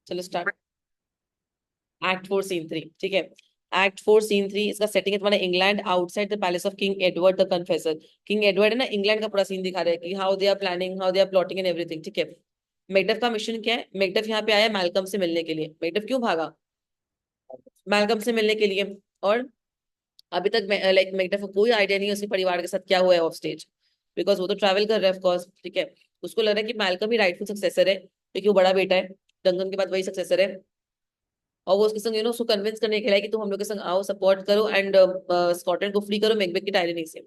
चलो start. Act 4 scene 3, ठीक है। एक्ट 4 सीन 3, इसका सेटिंग है तुम्हारा England, outside the palace of King Edward the Confessor. King Edward है ना, इंग्लैंड का पूरा सीन दिखा रहा है कि how they are planning, how they are plotting and everything, ठीक है। मेकडफ का मिशन क्या है? मेकडफ यहाँ पे आया मैल्कम से मिलने के लिए। मेकडफ क्यों भागा? मैल्कम से मिलने के लिए। और अभी तक लाइक मेकडफ को कोई आइडिया नहीं है उसके परिवार के साथ क्या हुआ है ऑफ स्टेज, बिकॉज वो तो ट्रैवल कर रहा है ऑफकोर्स, ठीक है। उसको लग रहा है कि मैल्कम ही राइटफुल सक्सेसर है क्योंकि वो बड़ा बेटा है, डंकन के बाद वही सक्सेसर है। और वो उसके संग उसको कन्विंस करने के लिए कि तुम हम लोग के संग आओ, सपोर्ट करो एंड स्कॉटलैंड को फ्री करो मैकबेथ की टायरनी से।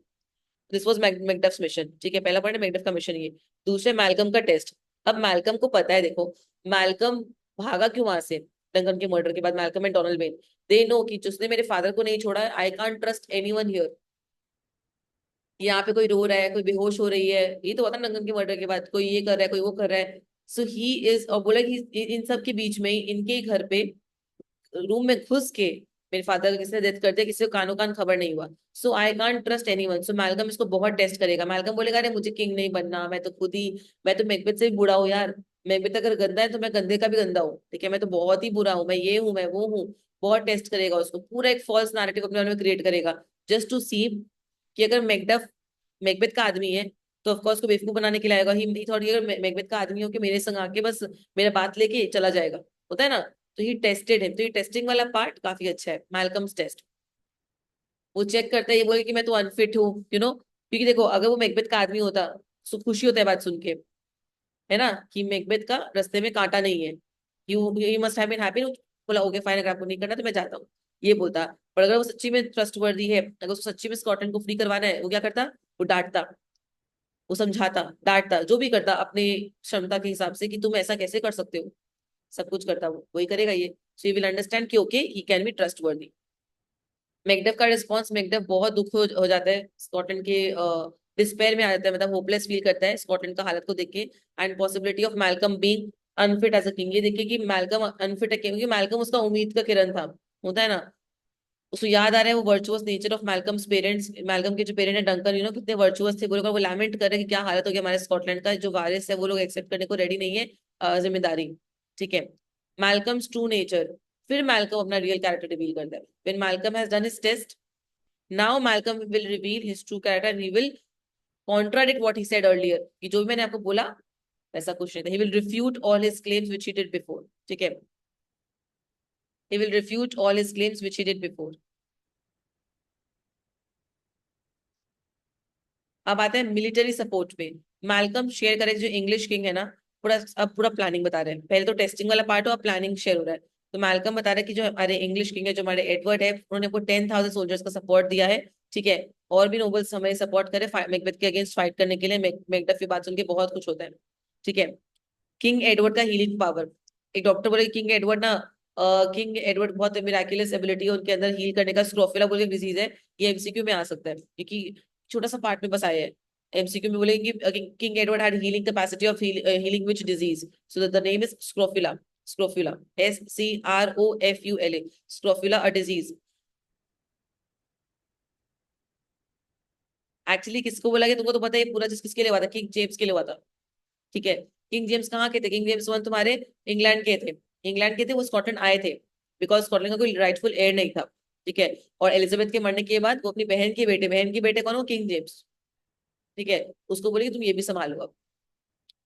दिस वाज मैकडफ्स मिशन, ठीक है। पहला पॉइंट है मैकडफ का मिशन ये। दूसरे मैल्कम का टेस्ट। अब मैल्कम को पता है, देखो मैल्कम भागा क्यों वहां से डंकन के मर्डर के बाद। Malcolm and Donald when they know कि जिसने मेरे फादर को नहीं छोड़ा, आई कांट ट्रस्ट एनीवन हियर। यहाँ पे कोई रो रहा है, कोई बेहोश हो रही है, ये तो होता है डंकन के मर्डर के बाद, कोई ये कर रहा है, कोई वो कर रहा है। सो ही इज, और बोला कि इन सब के बीच में ही इनके घर पे रूम में घुस के मेरे फादर किसी ने डेथ कर दिया, किसी को कानो कान खबर नहीं हुआ। So I can't trust anyone. So Malcolm इसको बहुत टेस्ट करेगा। मैल्कम बोलेगा अरे मुझे किंग नहीं बनना, मैं तो खुद ही, मैं तो मैकबेथ से भी बुरा हूँ यार। मैकबेथ अगर गंदा है तो मैं गंदे का भी गंदा हूँ, ठीक है। मैं तो बहुत ही बुरा हूँ, मैं ये हूँ, मैं वो हूँ। बहुत टेस्ट करेगा उसको, पूरा एक फॉल्स नैरेटिव अपने मन में क्रिएट करेगा, जस्ट टू सी कि अगर मैकडफ मैकबेथ का आदमी है तो ऑफकोर्स को बेवकूफ बनाने के लिए आएगा। ही थॉट अगर मैकबेथ का आदमी हो कि मेरे संग आके बस मेरा बात लेके चला जाएगा, होता है ना। तो ही टेस्टेड है, तो ये टेस्टिंग वाला पार्ट काफी अच्छा है, मैल्कम्स टेस्ट। वो चेक करता है, ये बोले कि मैं तो अनफिट हूँ, क्योंकि देखो अगर वो मैकबेथ का आदमी होता तो खुशी होता है बात सुन के, है ना, कि मैकबेथ का रास्ते में कांटा नहीं है। You must have been happy. बोला ओके फाइन, अगर आपको नहीं करना तो मैं जाता हूँ, ये बोलता। पर अगर वो सच्ची में ट्रस्टवर्दी है, अगर उसको सच्ची में स्कॉटलैंड को फ्री करवाना है, वो क्या करता? वो डांटता, वो समझाता, डांटता, जो भी करता अपने क्षमता के हिसाब से कि तुम ऐसा कैसे कर सकते हो। सब कुछ करता वो, वही करेगा ये। सो यू विल अंडरस्टैंड कि okay he can be trustworthy. Macduff का रिस्पॉन्स, मैकडफ बहुत दुख हो जाता है स्कॉटलैंड के, डिस्पेयर में आ जाता है, मतलब होपलेस फील करता है स्कॉटलैंड का हालत को देख के। And possibility of Malcolm being unfit as a king, ये देखिए कि मैल्कम अनफिट है क्योंकि मैल्कम उसका उम्मीद का किरण था, होता है ना। उसको याद आ रहा है वो virtuous nature of Malcolm's parents. Malcolm के जो पेरेंट है डंकन, कितने वर्चुअस थे, वो लैमेंट कर रहे हैं कि क्या हालत हो गया हमारे स्कॉटलैंड का, जो वारिस है वो लोग एक्सेप्ट करने को रेडी नहीं है जिम्मेदारी, ठीक है। Malcolm's true nature. फिर मैल्कम अपना रियल कैरेक्टर रिवील करता है। When Malcolm has done his test, now Malcolm will reveal his true character and he will contradict what he said earlier, कि जो भी मैंने आपको बोला वैसा कुछ नहीं था। He will refute all his claims which he did before, ठीक है। He will refute all his claims which he did before. अब आते हैं मिलिट्री सपोर्ट पे। मैल्कम शेयर करे जो इंग्लिश किंग है ना, पूरा अब पूरा प्लानिंग बता रहे हैं। पहले तो टेस्टिंग वाला पार्ट हो, अब प्लानिंग शेयर हो रहा है। तो मैल्कम बता रहा है कि जो हमारे इंग्लिश किंग है, जो हमारे एडवर्ड है, उन्होंने को 10,000 सोल्जर्स का सपोर्ट दिया है, ठीक है। और भी नोबल्स हमें सपोर्ट करे मैकबेथ के अगेंस्ट फाइट करने के लिए। मैकबेथ की बात सुन के बहुत कुछ होता है, ठीक है। किंग एडवर्ड का हीलिंग पावर। एक डॉक्टर बोले किंग एडवर्ड ना, किंग एडवर्ड बहुत मिराकुलस एबिलिटी है उनके अंदर हील करने का। स्क्रोफिला बोले डिजीज है, ये एमसीक्यू में आ सकता है क्योंकि छोटा सा पार्ट में बस आया है। एमसीक्यू में बोले कि king Edward had healing capacity of healing which disease, so the name is scrofula. Scrofula, SCROFULA, scrofula a disease. Actually किसको बोला कि तुमको तो पता है ये पूरा चीज किसके लिए हुआ था? किंग जेम्स के लिए हुआ था, ठीक है। किंग जेम्स कहाँ के थे? किंग जेम्स वन तुम्हारे इंग्लैंड के थे। इंग्लैंड के थे, वो स्कॉटलैंड आए थे बिकॉज स्कॉटलैंड का कोई राइटफुल एयर नहीं था, ठीक है। और एलिजाबेथ के मरने के बाद वो अपनी बहन के बेटे कौन हो? किंग जेम्स, ठीक है। उसको बोले कि तुम ये भी संभालो अब।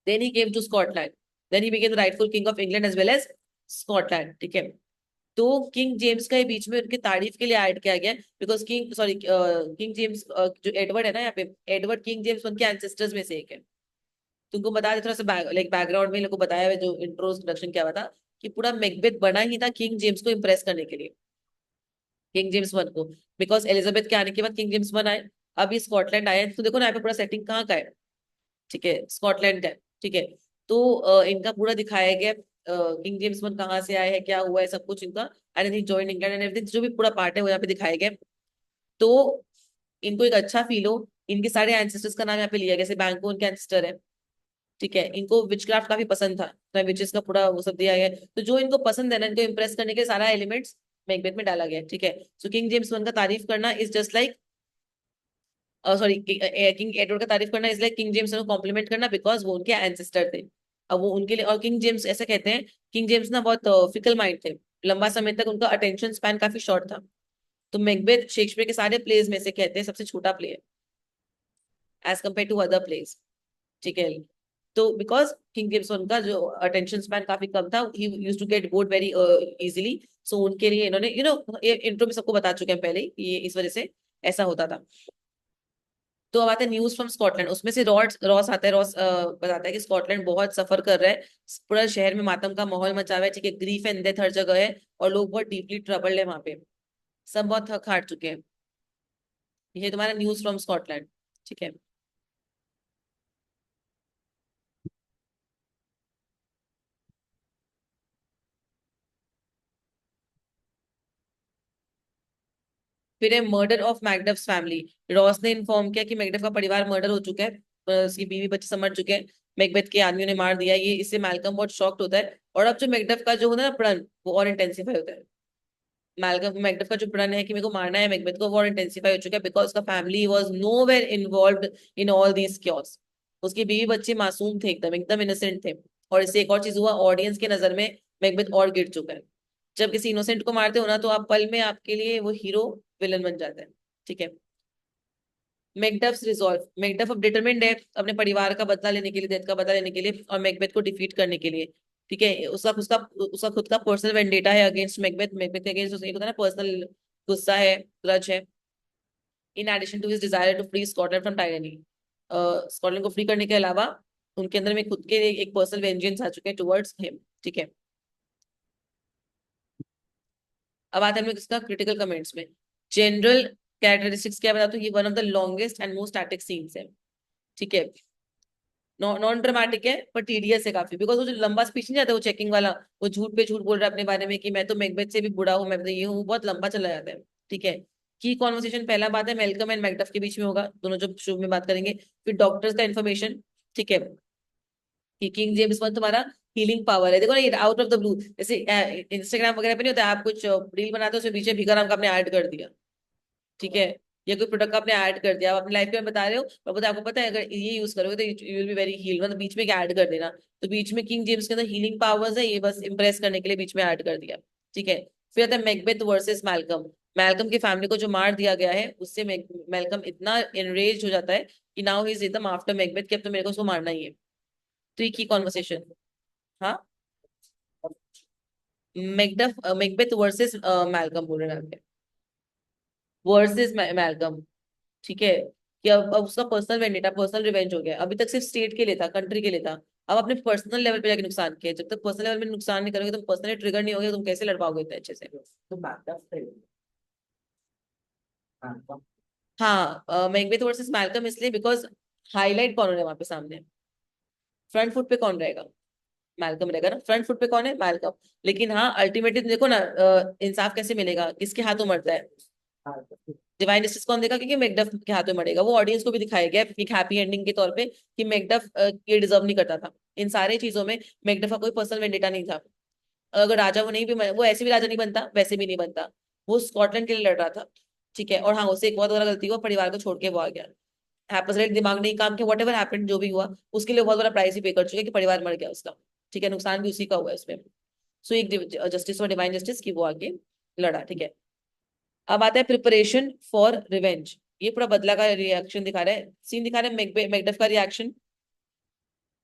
Then he came to Scotland, then he became the rightful king of England as well as Scotland, ठीक है। तो किंग जेम्स का ये बीच में उनकी तारीफ के लिए ऐड किया गया because king, sorry, king James, जो एडवर्ड है ना यहाँ पे, एडवर्ड किंग जेम्स उनके एंसेस्टर्स में से एक है। तुमको बता दे थोड़ा सा लाइक बैकग्राउंड में लोगों को बताया हुआ है, जो इंट्रोडक्शन क्या हुआ था, कि पूरा मैकबेथ बना ही था किंग जेम्स को इम्प्रेस करने के लिए, किंग जेम्स वन को। बिकॉज एलिजाबेथ के आने के बाद किंग जेम्स वन आए, अभी स्कॉटलैंड आए, तो देखो ना यहाँ पे पूरा सेटिंग कहाँ का है, ठीक है, स्कॉटलैंड का है, ठीक है। तो इनका पूरा दिखाया गया किंग जेम्स वन कहाँ से आए हैं, क्या हुआ है, सब कुछ इनका। And he join England and everything, जो भी पूरा पार्ट है वो यहाँ पे दिखाया गया। तो इनको एक अच्छा फील हो, इनके सारे एंसेस्टर्स का नाम यहाँ पे लिया गया, जैसे बैंको उनके एंसेस्टर है, ठीक है। इनको विचक्राफ्ट काफी पसंद था, विचेस का पूरा वो सब दिया गया है। तो जो इनको पसंद है ना, इनको इम्प्रेस करने के सारा एलिमेंट्स मैकबेथ में डाला गया है, ठीक है। सो किंग जेम्स वन का तारीफ करना is just like, sorry, king Edward का तारीफ करना is like king James one को कॉम्प्लीमेंट करना बिकॉज वो उनके एंसेस्टर थे। अब वो उनके लिए, और किंग जेम्स ऐसा कहते हैं, किंग जेम्स ना बहुत फिकल माइंड थे, लंबा समय तक उनका अटेंशन स्पैन काफी शॉर्ट था। तो मैकबेथ शेक्सपियर के सारे प्लेज में से कहते हैं सबसे छोटा प्ले है as compared to other plays. ठीक है। तो बिकॉज किंग जेम्स उनका जो अटेंशन स्पैन काफी कम था, he used to get bored very easily. So उनके लिए इन्होंने ये इंट्रो में सबको बता चुके हैं पहले ही, ये इस वजह से ऐसा होता था। तो अब आते हैं न्यूज फ्रॉम स्कॉटलैंड, उसमें से रॉस रॉस आता है, रॉस बताता है कि स्कॉटलैंड बहुत सफर कर रहा है, पूरा शहर में मातम का माहौल मचा हुआ है, ठीक है, ग्रीफ एंड डेथ हर जगह है, और लोग बहुत डीपली ट्रबल्ड है वहां पे, सब बहुत थक हार चुके हैं। ये तुम्हारा न्यूज फ्रॉम स्कॉटलैंड। ठीक है। फिर है murder of Macduff's family. Ross ने इन्फॉर्म किया कि मैकडफ का परिवार मर्डर हो चुका है, उसकी बीवी बच्चे सब मर चुके हैं, मैकबेथ के आदमियों ने मार दिया। ये इससे मैल्कम बहुत शॉक्ड होता है, और अब जो मैकडफ का जो होता है ना प्रण, वो और इंटेंसिफाई होता है। मैल्कम मैकडफ का जो प्रण है कि मेरे को मारना है मैकबेथ को, वो और इंटेंसिफाई हो चुका है, बिकॉज उसका family was nowhere involved in all these chaos. उसकी बीवी बच्चे मासूम थे, एकदम एकदम इनोसेंट थे। और इससे एक और चीज हुआ, ऑडियंस के नजर में मैकबेथ और गिर चुका है। जब किसी इनोसेंट को मारते हो ना, तो आप पल में आपके लिए वो हीरो विलन बन जाता है। ठीक है। मैकडफ्स रिजॉल्व, मैकडफ अब डिटरमिन्ड है अपने परिवार का बदला लेने के लिए, डेथ का बदला लेने के लिए, और मैकबेथ को डिफीट करने के लिए। ठीक है। उसका खुद का पर्सनल वेंडेटा है अगेंस्ट मैकबेथ, मैकबेथ के अगेंस्ट उसका एक होता है ना पर्सनल गुस्सा है, ग्रज है। In addition to his desire to free Scotland from tyranny, Scotland को फ्री करने के अलावा उनके अंदर में खुद के एक पर्सनल वेंजेंस आ चुके हैं टुवर्ड्स हिम। ठीक है। अब आते हैं हम लोग इसका क्रिटिकल कमेंट्स में। जनरल कैरेक्टरिस्टिक्स क्या बताता हूँ, ये one of the longest and most static scenes है। ठीक है। नॉन ड्रामेटिक है पर टीडियस है काफी, बिकॉज वो जो लंबा स्पीच नहीं जाता वो चेकिंग वाला, वो झूठ पे झूठ बोल रहा है अपने बारे में कि मैं तो मैकबेथ से भी बुरा हूँ, मैं तो ये हूँ, बहुत लंबा चला जाता है। ठीक है। की कॉन्वर्सेशन, पहला बात है मेलकम एंड मैकडफ के बीच में होगा, दोनों जो शुरू में बात करेंगे। फिर डॉक्टर्स का इन्फॉर्मेशन। ठीक है। कि किंग जेम्स वन तुम्हारा हीलिंग पावर है, देखो ना, ये आउट ऑफ द ब्लू, जैसे इंस्टाग्राम वगैरह पे नहीं होता, आप कुछ रील बनाते हो उसमें पीछे भिखाराम का आपने ऐड कर दिया। ठीक है। या कोई प्रोडक्ट का आपने ऐड कर दिया, आप अपनी लाइफ में बता रहे हो, और पता है आपको पता है अगर ये यूज करोगे तो you will be very heal, मतलब बीच में ऐड कर देना। तो बीच में किंग जेम्स के अंदर हीलिंग पावर्स है, ये बस इंप्रेस करने के लिए बीच में ऐड कर दिया। ठीक है। फिर आता है मैकबेथ वर्सेस मैल्कम। मैल्कम की फैमिली को जो मार दिया गया है उससे मैल्कम इतना एनरेज हो जाता है कि नाउ ही इज एकदम आफ्टर मैकबेथ, कि अब तो मेरे को उसको मारना ही है। तो ये की कॉन्वर्सेशन। हाँ। मैकबेथ वर्सेस मैल्कम बोल रहे हैं, वर्सेस मैल्कम। ठीक है। कि अब उसका पर्सनल वेंडेटा, पर्सनल रिवेंज हो गया, अभी तक सिर्फ स्टेट के लिए था, कंट्री के लिए था, अब अपने पर्सनल लेवल पे जाके नुकसान किया। जब तक पर्सनल लेवल में नुकसान नहीं करोगे, तुम पर्सनली ट्रिगर नहीं होगे, तुम कैसे लड़ पाओगे इतने अच्छे से। तो हाँ, मैकबेथ वर्सेस मैल्कम इसलिए बिकॉज हाईलाइट कौन हो रहा है वहां पे सामने, फ्रंट फुट पे कौन रहेगा, मैल्कम रहेगा ना, फ्रंट फुट पे कौन है, मैल्कम। लेकिन हाँ अल्टीमेटली देखो ना, इंसाफ कैसे मिलेगा, किसके हाथों मरता है, डिवाइन जस्टिस कौन देगा, क्योंकि मैकडफ के हाथ में मरेगा। वो ऑडियंस को भी दिखाया गया एक हैप्पी एंडिंग के तौर पे कि मैकडफ ये डिजर्व नहीं करता था। इन सारे चीजों में मैकडफ का कोई पर्सनल वेंडेटा नहीं था। अगर राजा वो नहीं भी वो ऐसे भी राजा नहीं बनता, वैसे भी नहीं बनता, वो स्कॉटलैंड के लिए लड़ रहा था। ठीक है। और हाँ, उससे एक बहुत बड़ा गलती हुआ, परिवार को छोड़ के वो आ गया, हैपस दिमाग नहीं काम किया, वट एवर हैपेंड, जो भी हुआ उसके लिए बहुत बड़ा प्राइस ही पे कर चुके हैं कि परिवार मर गया उसका। ठीक है। नुकसान भी उसी का हुआ है उसमें। सो एक जस्टिस और डिवाइन जस्टिस की वो आगे लड़ा। ठीक है। अब आता है प्रिपरेशन फॉर रिवेंज। ये पूरा बदला का रिएक्शन दिखा रहा है, सीन दिखा रहा है, मैकडफ का रिएक्शन।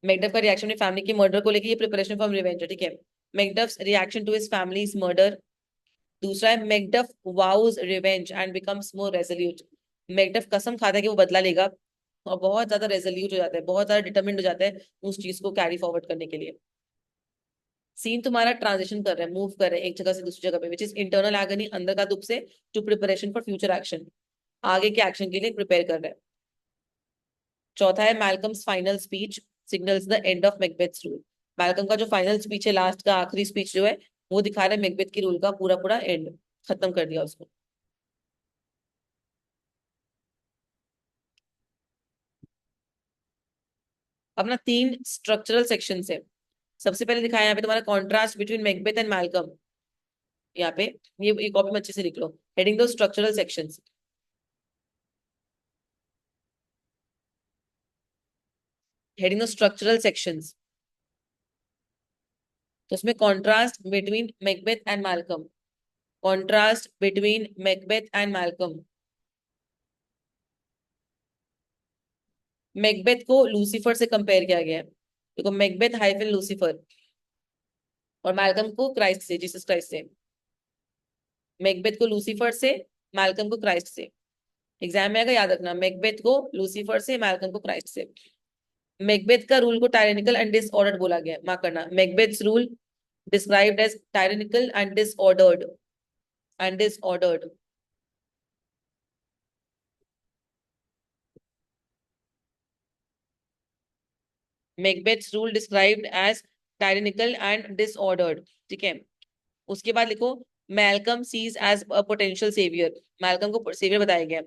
मैकडफ का रिएक्शन अपनी फैमिली के मर्डर को लेके, ये प्रिपरेशन फॉर रिवेंज है। ठीक है। Macduff's reaction to his family's murder. दूसरा है Macduff vows revenge and becomes more resolute. Macduff कसम खाता है कि वो बदला लेगा, और बहुत ज्यादा रेजोल्यूट हो जाता है, बहुत ज्यादा डिटरमिन्ड हो जाता है उस चीज को कैरी फॉरवर्ड करने के लिए। सीन तुम्हारा ट्रांजिशन कर रहा है, मूव कर रहा है एक जगह से दूसरी जगह पे, विच इज इंटरनल एगनी, अंदर का दुख से, to preparation for future action, आगे के एक्शन के लिए प्रिपेयर कर रहा है। चौथा है Malcolm's final speech signals the end of Macbeth's rule. Malcolm का जो फाइनल स्पीच है, लास्ट का आखिरी स्पीच जो है, वो दिखा रहा है मैकबेथ की रूल का पूरा पूरा एंड, खत्म कर दिया उसको। अपना तीन स्ट्रक्चरल सेक्शन है। सबसे पहले दिखाया यहाँ पे तुम्हारा contrast between Macbeth and Malcolm. यहाँ पे ये कॉपी में अच्छे से लिख लो, हेडिंग दो स्ट्रक्चरल सेक्शंस। हेडिंग दो स्ट्रक्चरल सेक्शंस। तो उसमें contrast between Macbeth and Malcolm, contrast between Macbeth and Malcolm. Macbeth को लूसीफर से कंपेयर किया गया है, देखो मैकबेथ हाइफन लूसीफर, और मैल्कम को क्राइस्ट से, जीसस क्राइस्ट से। मैकबेथ को लूसीफर से, मैल्कम को क्राइस्ट से। एग्जाम में आएगा, याद रखना, मैकबेथ को लूसीफर से, मैल्कम को क्राइस्ट से। मैकबेथ का रूल को टायरेनिकल एंड डिसऑर्डर्ड बोला गया, मार्क करना, Macbeth's rule described as tyrannical and disordered, and disordered. Macbeth's rule described as tyrannical and disordered, ठीक है। उसके बाद लिखो, Malcolm sees as a potential saviour, Malcolm को सेवियर बताया गया।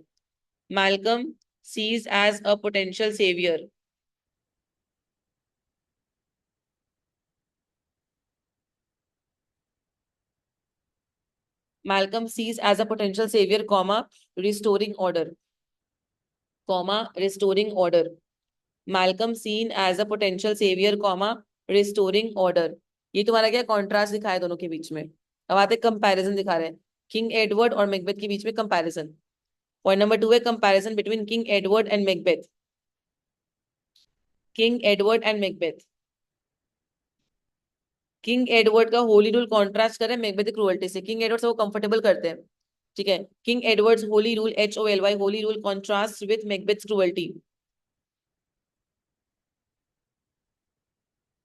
Malcolm sees as a potential saviour. Malcolm sees as a potential savior, comma, restoring order, comma, restoring order. Malcolm seen as a potential savior, comma, restoring order. ये तुम्हारा क्या contrast दिखाया है दोनों के बीच में। अब आते कंपैरिजन दिखा रहे हैं, किंग एडवर्ड और मैकबेथ के बीच में कंपैरिजन। पॉइंट नंबर 2 है comparison between King Edward and Macbeth, King Edward and Macbeth. King Edward का होली रूल कॉन्ट्रास्ट करें मैकबेथ क्रूअल्टी से, किंग एडवर्ड से वो कंफर्टेबल करते हैं, ठीक है। King Edwards holy rule, HOLY, holy rule contrast with Macbeth cruelty,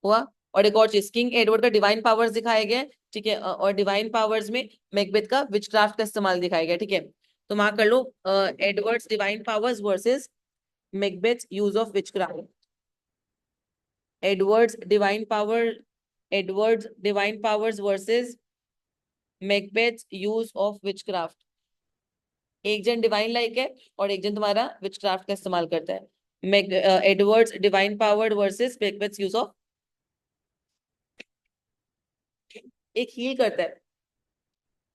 हुआ। और एक और चीज, किंग एडवर्ड का डिवाइन पावर्स दिखाए गए, ठीक है, और डिवाइन पावर्स में मैकबेथ का विचक्राफ्ट का इस्तेमाल दिखाया गया, ठीक है। तो मार्क कर लो, Edward's divine powers versus Macbeth use of witchcraft. Edward's divine power, Edward's divine powers versus Macbeth use of witchcraft. एक जन डिवाइन लाइक है और एक जन तुम्हारा विचक्राफ्ट का इस्तेमाल करता है। Edwards divine powered versus Macbeth use of, एक हील करता है,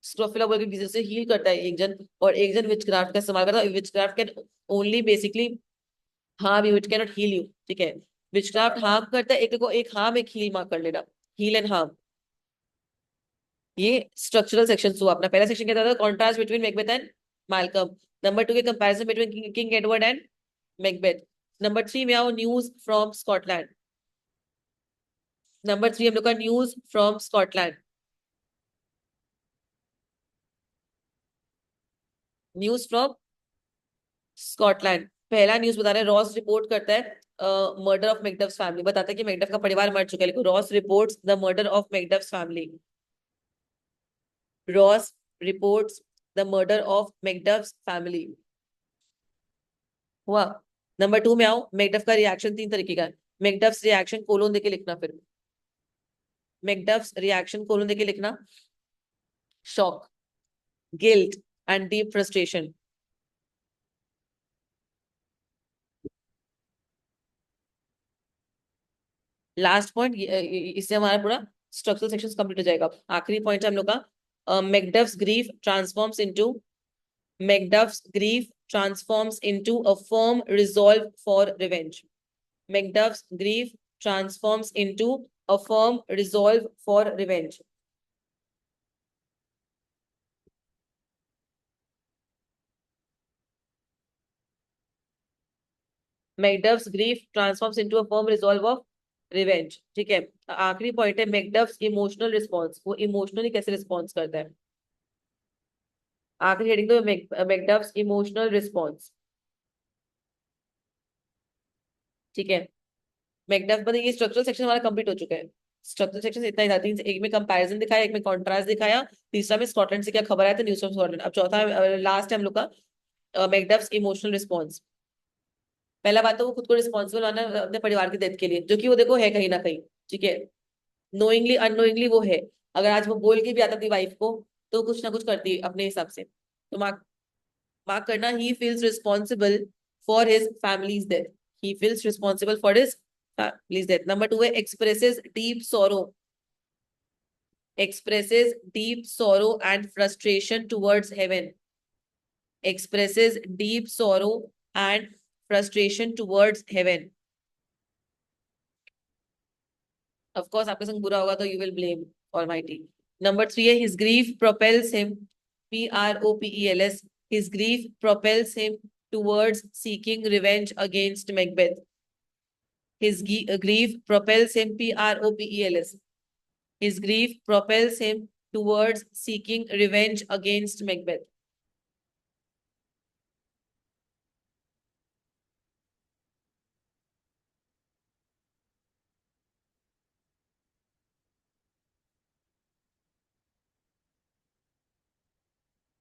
स्क्रोफिला बोल के डिजीज से हील करता है एक जन, और एक जन विचक्राफ्ट का इस्तेमाल करता है। Witchcraft can only basically harm you, it can not heal you, ठीक है। विचक्राफ्ट हार्म करता है, एक को एक हार्म एक हील मार्क कर लेना, हील एंड हार्म। ये स्ट्रक्चरल सेक्शन हुआ अपना। पहला सेक्शन क्या था, contrast between Macbeth and Malcolm. Number 2 के comparison between King Edward and Macbeth. Number 3 में आओ, न्यूज फ्रॉम स्कॉटलैंड। नंबर 3 हम लोग का news from Scotland, news from Scotland. पहला न्यूज बता रहे हैं, रॉस रिपोर्ट करता है मर्डर ऑफ मैकडफ्स फैमिली, बताता है कि मैकडफ का परिवार मर चुका है। लिखो, Ross reports the murder of Macduff's family, Ross reports the murder of Macduff's family, हुआ। नंबर 2 में आओ, मैकडफ का रिएक्शन 3 तरीके का है। मैकडफ्स रिएक्शन कोलोन देके लिखना, फिर मैकडफ्स रिएक्शन कोलोन देके लिखना, shock, guilt and deep frustration. Last point, इससे हमारा पूरा स्ट्रक्चरल सेक्शन कंप्लीट हो जाएगा। आखिरी पॉइंट है हम लोग का, Macduff's grief transforms into, Macduff's grief transforms into a firm resolve for revenge. Macduff's grief transforms into a firm resolve for revenge. Macduff's grief transforms into a firm resolve of revenge. ठीक है। आखिरी point है Macduff's emotional response, वो emotionally कैसे response करता है। आखिरी heading तो Macduff's इमोशनल रिस्पॉन्स, ठीक है। मैकडफ मतलब ये स्ट्रक्चरल सेक्शन हमारा कंप्लीट हो चुका है। स्ट्रक्चरल सेक्शन इतना ही था, तीन, एक में कंपैरिजन दिखाया, एक में कॉन्ट्रास्ट दिखाया, तीसरा में स्कॉटलैंड से क्या खबर आया था, न्यूज ऑफ स्कॉटलैंड। अब चौथा लास्ट है हम लोग का मैकडफ्स इमोशनल रिस्पॉन्स। पहला बात तो वो खुद को रिस्पॉन्सिबल माना अपने परिवार की डेथ के लिए, जो कि वो देखो है कहीं ना कहीं, ठीक है। नोइंगली अननोइंगली वो है, अगर आज वो बोल के भी आता थी वाइफ को, तो कुछ ना कुछ करती अपने हिसाब से। तो मार्क, मार्क करना, he feels responsible for his families death, he feels responsible for his family's death. Number 2 है expresses deep sorrow, expresses deep sorrow and frustration towards heaven, expresses deep sorrow and frustration towards heaven. Of course आपके संग बुरा होगा तो you will blame almighty. Number 3 है his grief propels him, PROPELS, his grief propels him towards seeking revenge against Macbeth. His grief propels him, PROPELS. His grief propels him towards seeking revenge against Macbeth.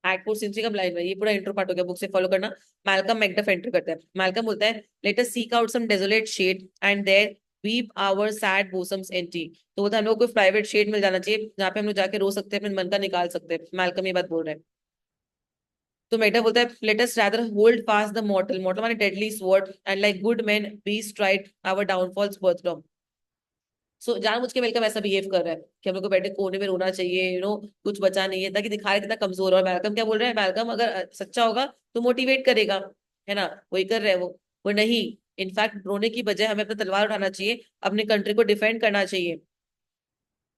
Act 4 scene 3 का blind है, ये पूरा intro part हो गया, book से follow करना। Malcolm Macduff enter करता है। मैल्कम बोलता है, let us seek out some desolate shade and there weep our sad bosoms empty. तो बोलता है हम लोग को प्राइवेट शेड मिल जाना चाहिए जहाँ पे हम लोग जाके रो सकते हैं, अपने मन का निकाल सकते हैं। मैल्कम ये बात बोल रहा है। तो मैकडफ बोलता है, let us rather hold fast the mortal, mortal माने deadly sword, and like good men bestride our downfalls birth from. So जानबूझ के वेलकम ऐसा बिहेव कर रहा है कि हम लोग को बैठे कोने में रोना चाहिए, कुछ बचा नहीं है, ताकि दिखा रहे कितना कमजोर है। और वेलकम क्या बोल रहा है, वेलकम अगर सच्चा होगा तो मोटिवेट करेगा, है ना, वही कर रहे हैं वो नहीं। इनफैक्ट रोने की बजाय हमें अपना तलवार उठाना चाहिए, अपने कंट्री को डिफेंड करना चाहिए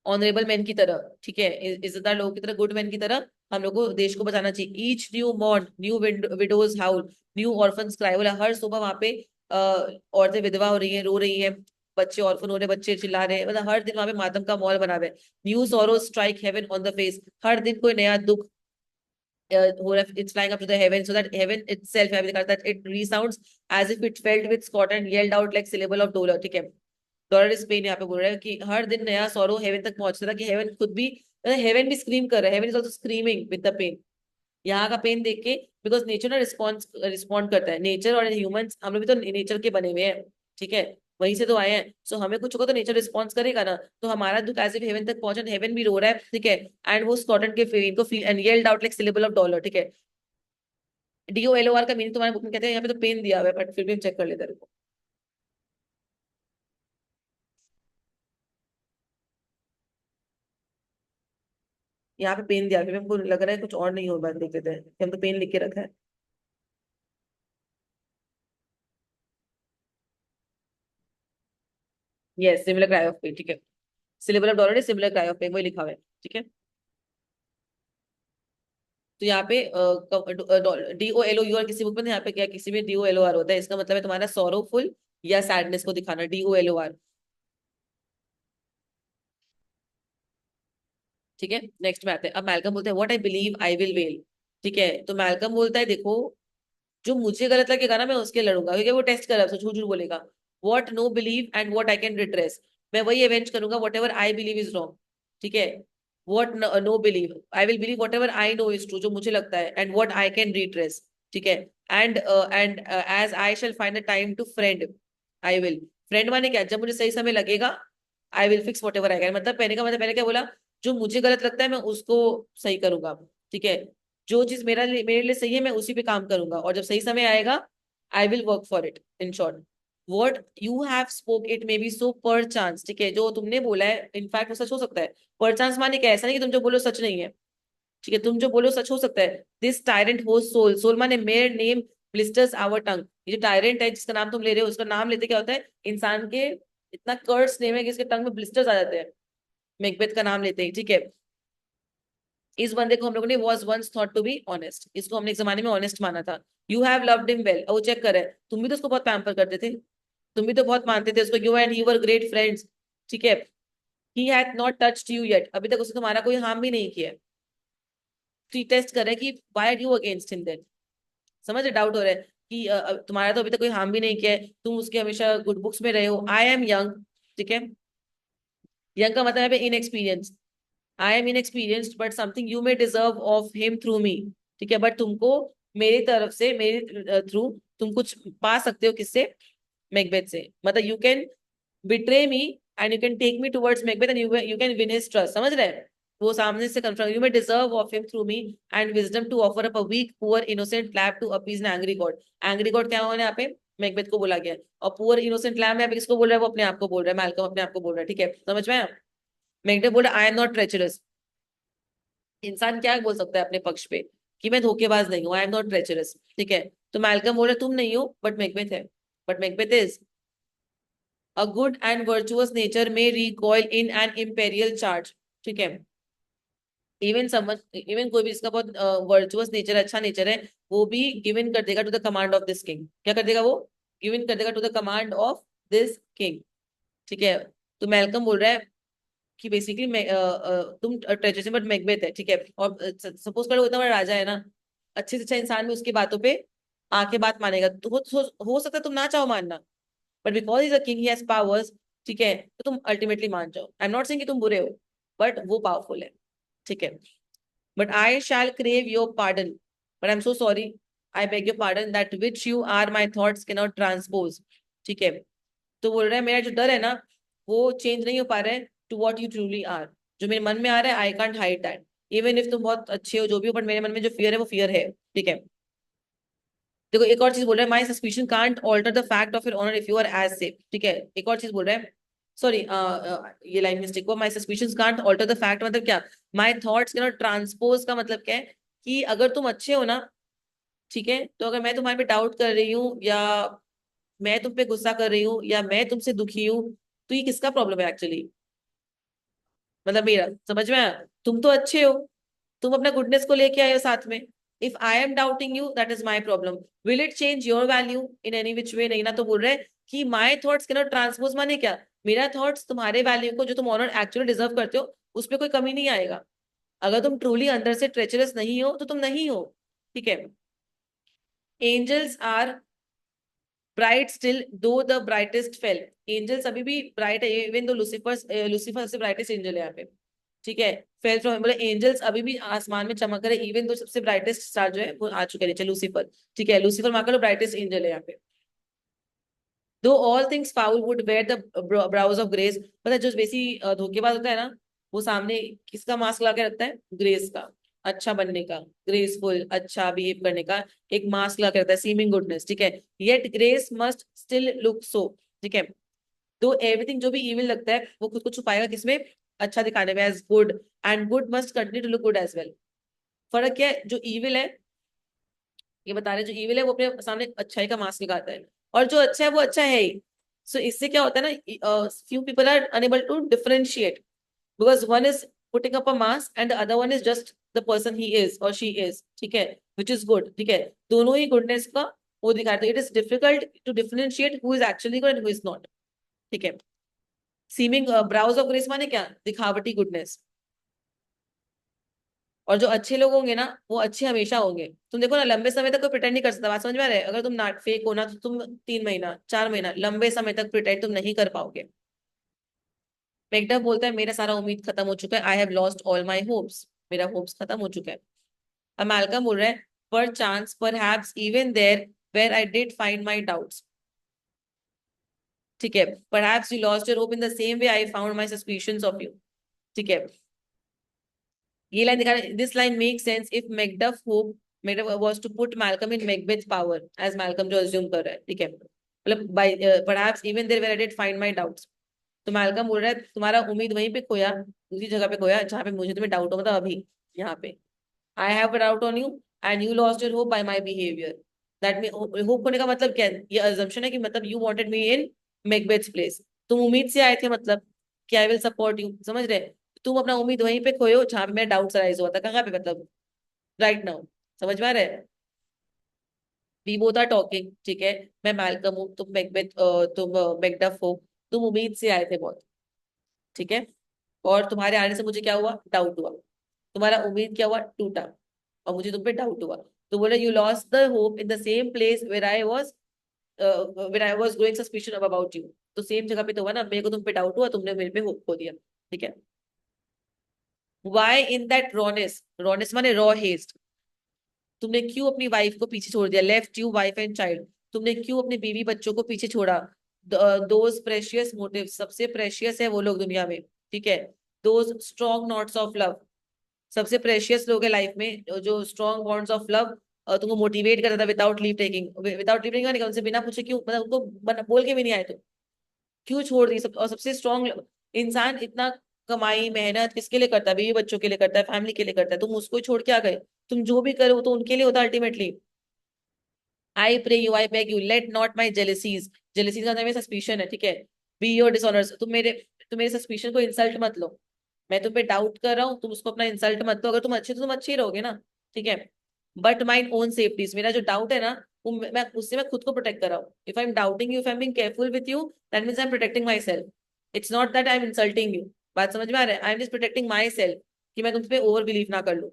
ऑनरेबल मैन की तरह, ठीक है, इज्जतदार लोगों की तरह, गुड मैन की तरह हम लोग को देश को बचाना चाहिए। Each new morn new widows howl, new orphans cry. बोला हर सुबह वहां पे औरतें विधवा हो रही हैं, रो रही हैं, बच्चे ऑर्फन हो रहे, बच्चे चिल्ला रहे हैं, मतलब हर दिन वहां पे मातम का माहौल बना हुआ है। New sorrow strike heaven on the face, हर दिन कोई नया दुख हो रहा है, it's flying up to the heaven, so that heaven itself have दिखाता है, it resounds as if it felt with Scot and yelled out like syllable of dolour, ठीक है। डॉलर इज पेन यहाँ पे बोल रहा है कि हर दिन नया सॉरो हेवन तक पहुंचता था, कि हेवन खुद भी, हेवन भी स्क्रीम कर रहा है, heaven is also screaming with the pain, यहाँ का पेन देख के। बिकॉज नेचर ना रिस्पॉन्ड करता है, नेचर और ह्यूमंस हम लोग भी तो नेचर के बने हुए हैं, ठीक है, वहीं से तो आए हैं। सो हमें कुछ होगा तो नेचर रिस्पॉन्स करेगा ना, तो हमारा दुख एज इफ हेवन तक पहुंचा, हेवन भी रो रहा है, ठीक है। एंड वो स्कॉटलैंड के पेन को feel and yelled out like syllable of dolour, ठीक है। DOLOR का मीनिंग तुम्हारे बुक में कहते हैं, यहाँ पे तो पेन दिया हुआ है, बट फिर भी हम चेक कर लेते हैं। यहाँ पे पेन दिया है, फिर भी हमको लग रहा है कुछ और नहीं हो, बात देख लेते हैं कि हम तो पेन लिख के रखा है। Yes, similar cry of pain, ठीक है। Syllable of dolour, similar cry of pain, वही लिखा हुआ है, ठीक है। तो यहाँ पे DOLOUR किसी बुक में, यहाँ पे क्या, किसी में DOLOR होता है, इसका मतलब है तुम्हारा सोरोफुल या सैडनेस को दिखाना, DOLOR, ठीक है। नेक्स्ट में आते हैं। अब मैल्कम बोलते हैं, what I believe I will well, ठीक है। तो मैल्कम बोलता है, देखो जो मुझे गलत लगेगा ना मैं उसके लड़ूंगा, क्योंकि वो टेस्ट कर रहा है, झूठ झूठ बोलेगा। What know believe and what I can retrace, मैं वही एवेंज करूंगा, whatever I believe is wrong, ठीक है। What know believe, I will believe whatever I know is true, जो मुझे लगता है, and what I can retrace, ठीक है। And as I shall find the time to friend, I will, friend माने क्या, जब मुझे सही समय लगेगा, I will fix what ever I can, मतलब पहले का मतलब, पहले क्या बोला, जो मुझे गलत लगता है मैं उसको सही करूंगा, ठीक है। जो चीज मेरे लिए सही है मैं उसी पे काम करूंगा, और जब सही समय आएगा I will work for it, in short. Word you have spoke it may be so perchance, ठीक है, जो तुमने बोला है इनफैक्ट वो सच हो सकता है। पर चांस माने क्या, ऐसा नहीं कि तुम जो बोलो सच नहीं है, ठीक है, तुम जो बोलो सच हो सकता है। This tyrant whose sole, sole माने mere name blisters our tongue, ये जो टायरेंट है जिसका नाम तुम ले रहे हो, उसका नाम लेते क्या होता है, इंसान के इतना कर्स नेम है कि इसके टंग में ब्लिस्टर्स आ जाते हैं, मैकबेथ का नाम लेते ही, ठीक है। इस बंदे को हम लोगों ने was once thought to be honest, इसको हमने एक जमाने में ऑनेस्ट माना था। You have loved him well, वो चेक करे, तुम भी तो उसको बहुत पैम्पर करते थे, तुम भी तो बहुत मानते थे उसको, you and he were great friends, ठीक है। He had not touched you yet, अभी तक उसने तुम्हारा कोई हार्म भी नहीं किया। तो टेस्ट करे कि why are you against him then, समझ रहे, डाउट हो रहा है कि तुम्हारा तो अभी तक कोई हार्म भी नहीं किया है, तुम उसके हमेशा गुड बुक्स में रहे हो। आई एम यंग, ठीक है, यंग का मतलब है inexperience, I am inexperienced but something you may deserve of him through me, ठीक है, बट तुमको मेरी तरफ से, मेरे थ्रू तुम कुछ पा सकते हो, किससे, मैकबेथ से, मतलब you can betray me and you can take me towards Macbeth and you can win his trust, समझ रहे हैं। वो सामने से confront, you may deserve of him through me and wisdom to offer up a weak poor innocent lamb to appease an angry god. Angry god क्या होने यहाँ पे, मैकबेथ को बोला गया है। और पुअर इनोसेंट लैब में किसको बोल रहा है, वो अपने आप को बोल रहा है, मैल्कम अपने आप को बोल रहा है, ठीक है, समझ में आया। मैकबेथ बोल रहा है, आई एम नॉट ट्रेचरस, इंसान क्या बोल सकता है अपने पक्ष पे, कि मैं धोखेबाज नहीं हूँ, आई एम नॉट ट्रेचरस, ठीक है। तो मैल्कम बोल रहा है तुम नहीं हो, बट मैकबेथ है, but Macbeth is a good and virtuous nature में recoil in an imperial charge, ठीक है। इवन कोई भी जिसका बहुत वर्चुअस नेचर, अच्छा नेचर है, वो भी गिव इन कर देगा to the command of this king. क्या कर देगा वो? गिव इन कर देगा to the command of this king, ठीक है। तो मैल्कम बोल रहा है कि बेसिकली तुम ट्रेजर बट मैकबेथ है, ठीक है। और सपोज करो इतना बड़ा राजा है ना, अच्छे से अच्छा इंसान भी उसकी बातों पे आके बात मानेगा, तो हो सकता है तुम ना चाहो मानना, but because is a king he has powers, ठीक है, तो तुम अल्टीमेटली मान जाओ। आई एम नॉट सेइंग कि तुम बुरे हो, बट वो पावरफुल है, ठीक है। But I shall crave your pardon, but I am so sorry, I beg your pardon that which you are my thoughts can not transpose, ठीक है। तो बोल रहा है मेरा जो डर है ना, वो चेंज नहीं हो पा रहा है to what you truly are. जो मेरे मन में आ रहा है, I can't hide that, even if तुम बहुत अच्छे हो जो भी हो, बट मेरे मन में जो फियर है वो फियर है, ठीक है। देखो एक और चीज बोल रहा है, my suspicion can't alter the fact of your honour if you are as safe, ठीक है। एक और चीज बोल रहा है, सॉरी ये लाइन मिस्टेक हुआ, my suspicion can't alter the fact मतलब क्या, my thoughts can not transpose का मतलब क्या है कि अगर तुम अच्छे हो ना, ठीक है, तो अगर मैं तुम्हारे पे डाउट कर रही हूँ, या मैं तुम पे गुस्सा कर रही हूँ, या मैं तुमसे दुखी हूँ, तो ये किसका प्रॉब्लम है एक्चुअली? मतलब मेरा, समझ में आया? तुम तो अच्छे हो, तुम अपना गुडनेस को लेके आए हो साथ में। If I am doubting you, that is my problem. Will it change your value in any which way? नहीं ना। तो बोल रहे हैं कि my thoughts can not transpose, माने क्या, मेरा थॉट्स तुम्हारे वैल्यू को, जो तुम ऑनर एक्चुअली डिजर्व करते हो, उस पर कोई कमी नहीं आएगा। अगर तुम ट्रूली अंदर से ट्रेचरस नहीं हो, तो तुम नहीं हो, ठीक है। एंजल्स आर ब्राइट स्टिल दो द ब्राइटेस्ट फेल। एंजल्स अभी भी ब्राइट है, इवन दो लूसीफर, लूसीफर सबसे ब्राइटेस्ट एंजल है यहाँ पे, ठीक है। फेल फ्रॉम मतलब एंजल्स अभी भी आसमान में चमक रहे, इवन दो सबसे ब्राइटेस्ट स्टार जो है वो आ चुके हैं नीचे, लूसीफर, ठीक है। लूसीफर मान लो ब्राइटेस्ट एंजल है यहाँ पे। Though all things foul would wear the brows of grace, मतलब जो बेसी धोखेबाज होता है ना, वो सामने किसका मास्क लगा के रखता है? ग्रेस का, अच्छा बनने का, ग्रेसफुल, अच्छा बिहेव करने का एक मास्क लगा के रखता है, सीमिंग गुडनेस, ठीक है। Yet grace must still look so, ठीक है। तो एवरीथिंग जो भी इविल लगता है वो खुद को छुपाएगा किसमें? अच्छा दिखाने में, as good, and good must continue to look good as well. फर्क क्या है? जो इविल है, ये बता रहे हैं, जो इविल है वो अपने सामने अच्छाई का मास्क लगाता है, और जो अच्छा है वो अच्छा है ही। सो इससे क्या होता है ना, few people are unable to differentiate, because one is putting up a mask and the other one is just the person he is और शी इज, ठीक है, विच इज गुड, ठीक है। दोनों ही गुडनेस का वो दिखाते हैं। It is difficult to differentiate who is actually good and who is not, ठीक है। सीमिंग ब्राउज ऑफ ग्रेस माने क्या? दिखावटी गुडनेस। और जो अच्छे लोग होंगे ना, वो अच्छे हमेशा होंगे। तुम देखो ना, लंबे समय तक कोई प्रिटेंड नहीं कर सकता, बात समझ में आ रहा है? अगर तुम नाट फेक हो ना, तो तुम 3 महीना 4 महीना लंबे समय तक प्रिटेंड तुम नहीं कर पाओगे। मैकडफ बोलता है मेरा सारा उम्मीद खत्म हो चुका है, I have lost all my hopes, मेरा होप्स खत्म हो चुका है। अब मैल्कम बोल रहा है perchance perhaps even there where I did find my doubts, ठीक है। Perhaps you lost your hope in the same way I found my suspicions of you, ठीक है। ये लाइन दिखा रहा है, this line make sense if Macduff hope Macduff was to put Malcolm in Macbeth power, as Malcolm जो assume कर रहा है, ठीक है। मतलब by perhaps even there where I did find my doubts. तो मैल्कम बोल रहा है तुम्हारा उम्मीद वहीं पे खोया, दूसरी जगह पे खोया जहाँ पे मुझे तुम्हें डाउट हो, मतलब अभी यहाँ पे। I have a doubt on you and you lost your hope by my behaviour. That mean hope होने का मतलब क्या है? ये अजम्पशन है कि मतलब you wanted me in Macbeth's place, तुम उम्मीद से आए थे मतलब कि आई विल सपोर्ट यू, समझ रहे? तुम अपना उम्मीद वहीं पे खोयो जहां पे मेरा डाउट राइज हुआ था, कहाँ पे मतलब? राइट नाउ, समझ में आ रहा है? वी बोथ आर टॉकिंग, ठीक है। मैं मैल्कम हूँ, तुम मैकबेथ, तुम मैकडफ हो। तुम उम्मीद से आए थे बहुत, ठीक है। और तुम्हारे आने से मुझे क्या हुआ? डाउट हुआ। तुम्हारा उम्मीद क्या हुआ? टूटा। और मुझे तुम पे डाउट हुआ। तो बोले you lost the hope in the same place where I was growing suspicion about you. तो सेम जगह पे तो हुआ ना, मेरे को तुम पे डाउट हुआ, तुमने मेरे पे होप खो दिया, ठीक है। Why in that rawness, rawness माने रॉ हेस्ट, तुमने क्यों अपनी वाइफ को पीछे छोड़ दिया? Left you wife and child, तुमने क्यों अपने बीवी बच्चों को पीछे छोड़ा? दोज प्रेशियस मोटिव, सबसे प्रेशियस है वो लोग दुनिया में, ठीक है। Those strong knots of love, सबसे प्रेशियस लोग है लाइफ में जो स्ट्रॉन्ग बॉन्ड्स ऑफ लव तुमको मोटिवेट करता था without leave taking. Without leave taking उनसे बिना पूछे क्यों, मतलब उनको बोल के भी नहीं आए तो क्यों छोड़ दी सब? और सबसे स्ट्रॉन्ग इंसान इतना कमाई मेहनत किसके लिए करता है? बीवी बच्चों के लिए करता है, फैमिली के लिए करता है। तुम उसको ही छोड़ के आ गए। तुम जो भी करो तो उनके लिए होता ultimately. I pray you, I beg you, let not my jealousies, jealousies का मतलब सस्पिशन है, ठीक है। बी योर डिसऑनर्स, तुम मेरे सस्पिशन को इंसल्ट मत लो। मैं तुम पे डाउट कर रहा हूँ, तुम उसको अपना इंसल्ट मत लो। अगर तुम अच्छे तो तुम अच्छे ही रहोगे ना, ठीक है। बट माई ओन सेफ्टीज, मेरा जो डाउट है ना, वो मैं उससे मैं खुद को प्रोटेक्ट कर रहा हूँ। If I am doubting you, if I am being careful with you, that means I am protecting my self. It's not that I M insulting you. बात समझ में आ रहा है? I am just protecting my self, कि मैं तुम पे ओवर बिलीव ना कर लूँ।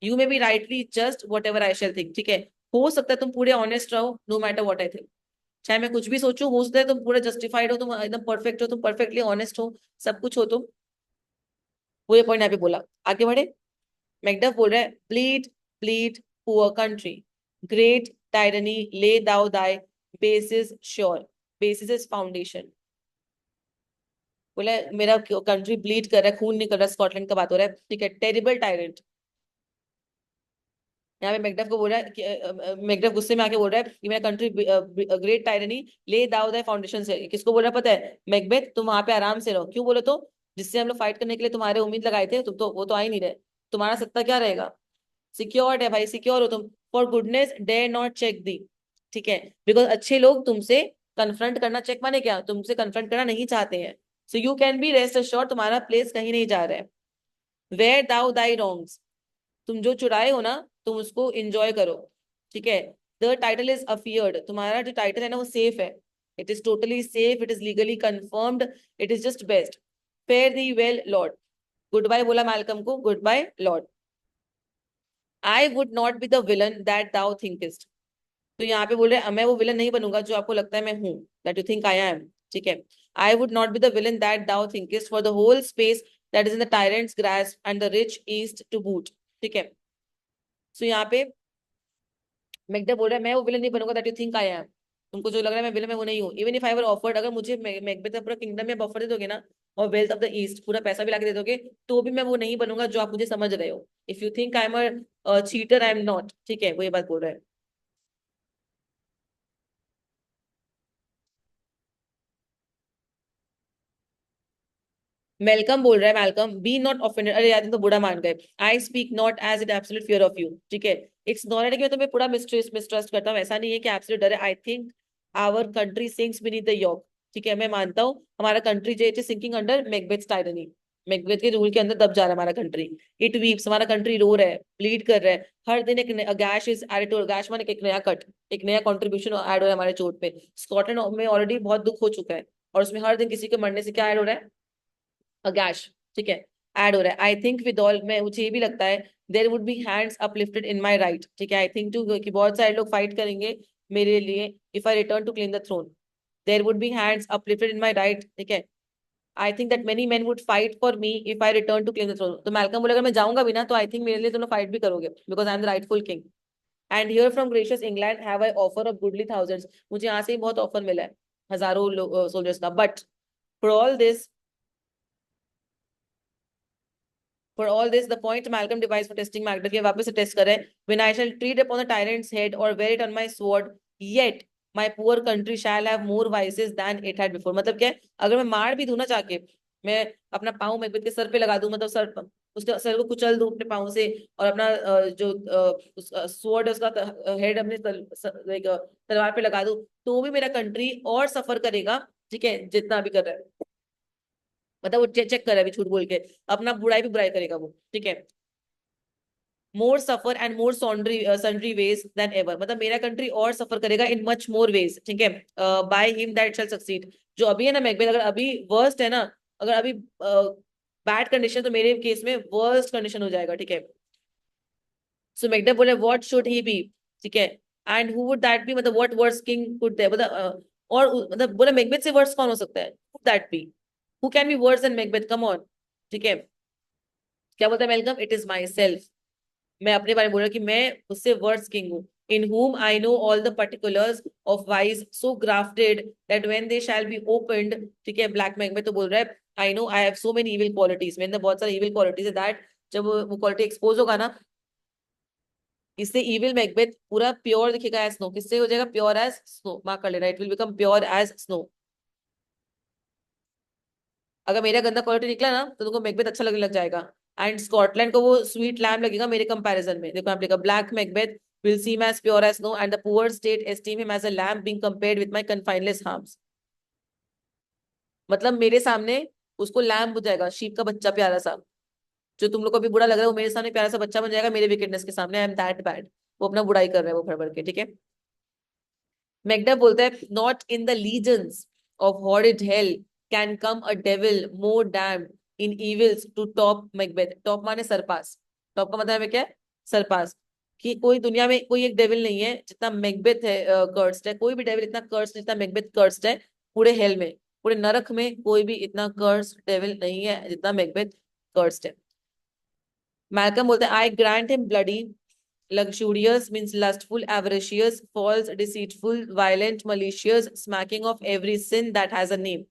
You may be rightly just what ever I shall think, ठीक है। हो सकता है तुम पूरे ऑनेस्ट रहो, no matter what I think. चाहे मैं कुछ भी सोचूं, हो सकता है तुम पूरे जस्टिफाइड हो, तुम एकदम परफेक्ट हो, तुम परफेक्टली ऑनेस्ट हो, सब कुछ हो तुम। वो ये पॉइंट यहाँ पे बोला। आगे बढ़े। मैकडफ बोल रहा है, bleed bleed poor country, great tyranny lay thou thy, basis sure, basis is foundation. बोला मेरा कंट्री ब्लीड कर रहा है, खून नहीं कर रहा, स्कॉटलैंड का बात हो रहा है, ठीक है। टेरिबल टायरेंट, यहाँ पे मैकडफ को बोल रहा है कि मैकडफ गुस्से में आके बोल रहा है कि मेरा country great tyranny lay thou दाई फाउंडेशन से। किसको बोल रहा है पता है? मैकबेथ, तुम वहां पे आराम से रहो। क्यों बोले तो? जिससे हम लोग फाइट करने के लिए तुम्हारे उम्मीद लगाए थे, तुम तो वो तो आ ही नहीं रहे। तुम्हारा सत्ता क्या रहेगा? सिक्योर्ड है भाई, सिक्योर हो तुम। For goodness dare not check thee, ठीक है। बिकॉज अच्छे लोग तुमसे कन्फ्रंट करना, चेक माने क्या, तुमसे कन्फ्रंट करना नहीं चाहते हैं। So you can be rest assured, तुम्हारा प्लेस कहीं नहीं जा रहा है। वेयर दाउ दाई रॉन्ग्स, तुम जो चुराए हो ना, तुम उसको एंजॉय करो, ठीक है। द टाइटल इज अफियर्ड, तुम्हारा जो टाइटल है ना वो सेफ है। It is totally safe, it is legally confirmed, it is just best. Fare thee well lord, goodbye बोला मैल्कम को, goodbye lord. I would not be the villain that thou thinkest, तो यहाँ पे बोल रहे हैं मैं वो विलन नहीं बनूंगा जो आपको लगता है मैं हूं, that you think I am, ठीक है। I would not be the villain that thou thinkest for the whole space that is in the tyrant's grasp and the rich east to boot, ठीक है। सो यहाँ पे मैकडा बोल रहा है मैं वो विलन नहीं बनूंगा that you think I M. तुमको जो लग रहा है मैं विलन, मैं वो नहीं हूँ। Even if I were offered, अगर मुझे मैकबेथ का पूरा किंगडम में ऑफर दे दोगे ना, और वेल्थ ऑफ द ईस्ट पूरा पैसा भी लाके दे दोगे, तो भी मैं वो नहीं बनूंगा जो आप मुझे समझ रहे हो। If you think I am a cheater, I am not, ठीक है। वो ये बात बोल रहा है। मेलकम बोल रहा है, मेलकम बी नॉट ऑफेंडेड, अरे यार तुम तो बुरा मान गए। I speak not as it absolute fear of you, ठीक है। इट्स नॉट कि मैं तुम्हें पूरा मिसट्रस्ट करता हूँ, ऐसा नहीं है कि एब्सोल्यूट डर है। I think our country sinks beneath the yoke, ठीक है। मैं मानता हूँ हमारा कंट्री जो है sinking under Macbeth tyranny, Macbeth के रूल के अंदर दब जा रहा है हमारा कंट्री। इट वीप्स, हमारा कंट्री रो रहा है, ब्लीड कर रहा है। हर दिन एक gash is added to gash, माने एक नया कट, एक नया कंट्रीब्यूशन ऐड हो रहा है हमारे चोट पे। स्कॉटलैंड में ऑलरेडी बहुत दुख हो चुका है, और उसमें हर दिन किसी के मरने से क्या ऐड हो रहा है? अगैश, ठीक है, ऐड हो रहा है। आई थिंक विद ऑल, मैं मुझे ये भी लगता है there would be hands uplifted in my right, ठीक है। आई थिंक टू कि बहुत सारे लोग फाइट करेंगे मेरे लिए if I return to clean the throne. There would be hands uplifted in my right, ठीक है। I think that many men would fight for me if I return to clean the throne. तो Malcolm बोले अगर मैं जाऊंगा भी ना, तो आई थिंक मेरे लिए दोनों फाइट भी करोगे, because I am the rightful king. And here from gracious England have I offer of goodly thousands, मुझे यहाँ से ही बहुत ऑफर मिला है, हजारों सोल्जर्स का। But for all this, For all this, the point Malcolm devised for testing Macduff, ये वापस से टेस्ट करें। When I shall tread upon the tyrant's head or wear it on my sword, yet my poor country shall have more vices than it had before। मतलब क्या है? अगर मैं मार भी दूं ना जाके, मैं अपना पाँव मैकबेथ के सर पे लगा दूं, मतलब सर, उसके सर को कुचल दूं अपने पाँव से, और अपना स्वॉर्ड उसका हेड अपने तलवार पे लगा दूं, तो भी मेरा कंट्री और सफर करेगा, ठीक है, जितना भी कर रहा है। मतलब वो चेक कर रहा है अभी, झूठ बोल के अपना बुराई भी बुराई करेगा वो, ठीक है। More suffer and more sundry ways than ever, मतलब मेरा कंट्री और सफर करेगा इन मच मोर वेज, ठीक है। By him that shell succeed, जो अभी है ना मैकबेथ, अगर अभी वर्स्ट है ना, अगर अभी बैड कंडीशन, तो मेरे केस में वर्स्ट कंडीशन हो जाएगा, ठीक है। सो मैकबेथ बोले व्हाट शुड ही बी, ठीक है। And who would that be, मतलब what worst king could they, मतलब और मतलब बोले मैकबेथ से वर्स्ट कौन हो सकता है? That be, who can be worse than Macbeth, come on, ठीक है। क्या बोलता है Malcolm? It is myself, मैं अपने बारे में बोल रहा हूँ कि मैं उससे वर्ड्स किंग हूँ। इन whom I know all the particulars of wise so grafted that when they shall be opened, ठीक है। ब्लैक मैग में तो बोल रहा है I know I have so many evil qualities, मेरे अंदर बहुत सारी evil qualities है, that जब वो क्वालिटी एक्सपोज होगा ना, इससे evil मैकबेथ पूरा प्योर दिखेगा एज स्नो। किससे हो जाएगा? प्योर एज स्नो, मार्क कर लेना, it will become pure as snow. अगर मेरा गंदा क्वालिटी निकला ना, तो तुमको मैकबेथ अच्छा लगने लग जाएगा। एंड स्कॉटलैंड को वो स्वीट लैम लगेगा मेरे कंपैरिजन में। देखो आप लिखा, black Macbeth will seem as pure as snow and the poor state esteem him as a lamb being compared with my confineless harms। मतलब मेरे सामने उसको लैम्ब हो जाएगा, शीप का बच्चा प्यारा सा, जो तुम लोग को भी बुरा लग रहा है, वो मेरे सामने प्यारा सा बच्चा बन जाएगा मेरे विकेटनेस के सामने। I am that bad. वो अपना बुराई कर रहा है वो भर भर के, ठीक है। मैकडफ बोलता है not in the legions of horrid hell can come a devil more damned in evils to top Macbeth. Top माने सरपास, टॉप का मतलब है क्या है, सरपास। कि कोई दुनिया में कोई एक डेविल नहीं है जितना मैकबेथ है कर्स्ड है, कोई भी डेविल इतना कर्स्ड जितना मैकबेथ कर्स्ड है। पूरे हेल में, पूरे नरक में कोई भी इतना कर्स्ड डेविल नहीं है जितना मैकबेथ कर्स्ड है। मैल्कम बोलते हैं आई grant him bloody luxurious means lustful, avaricious, false, deceitful, violent, malicious, smacking of every sin that has a name.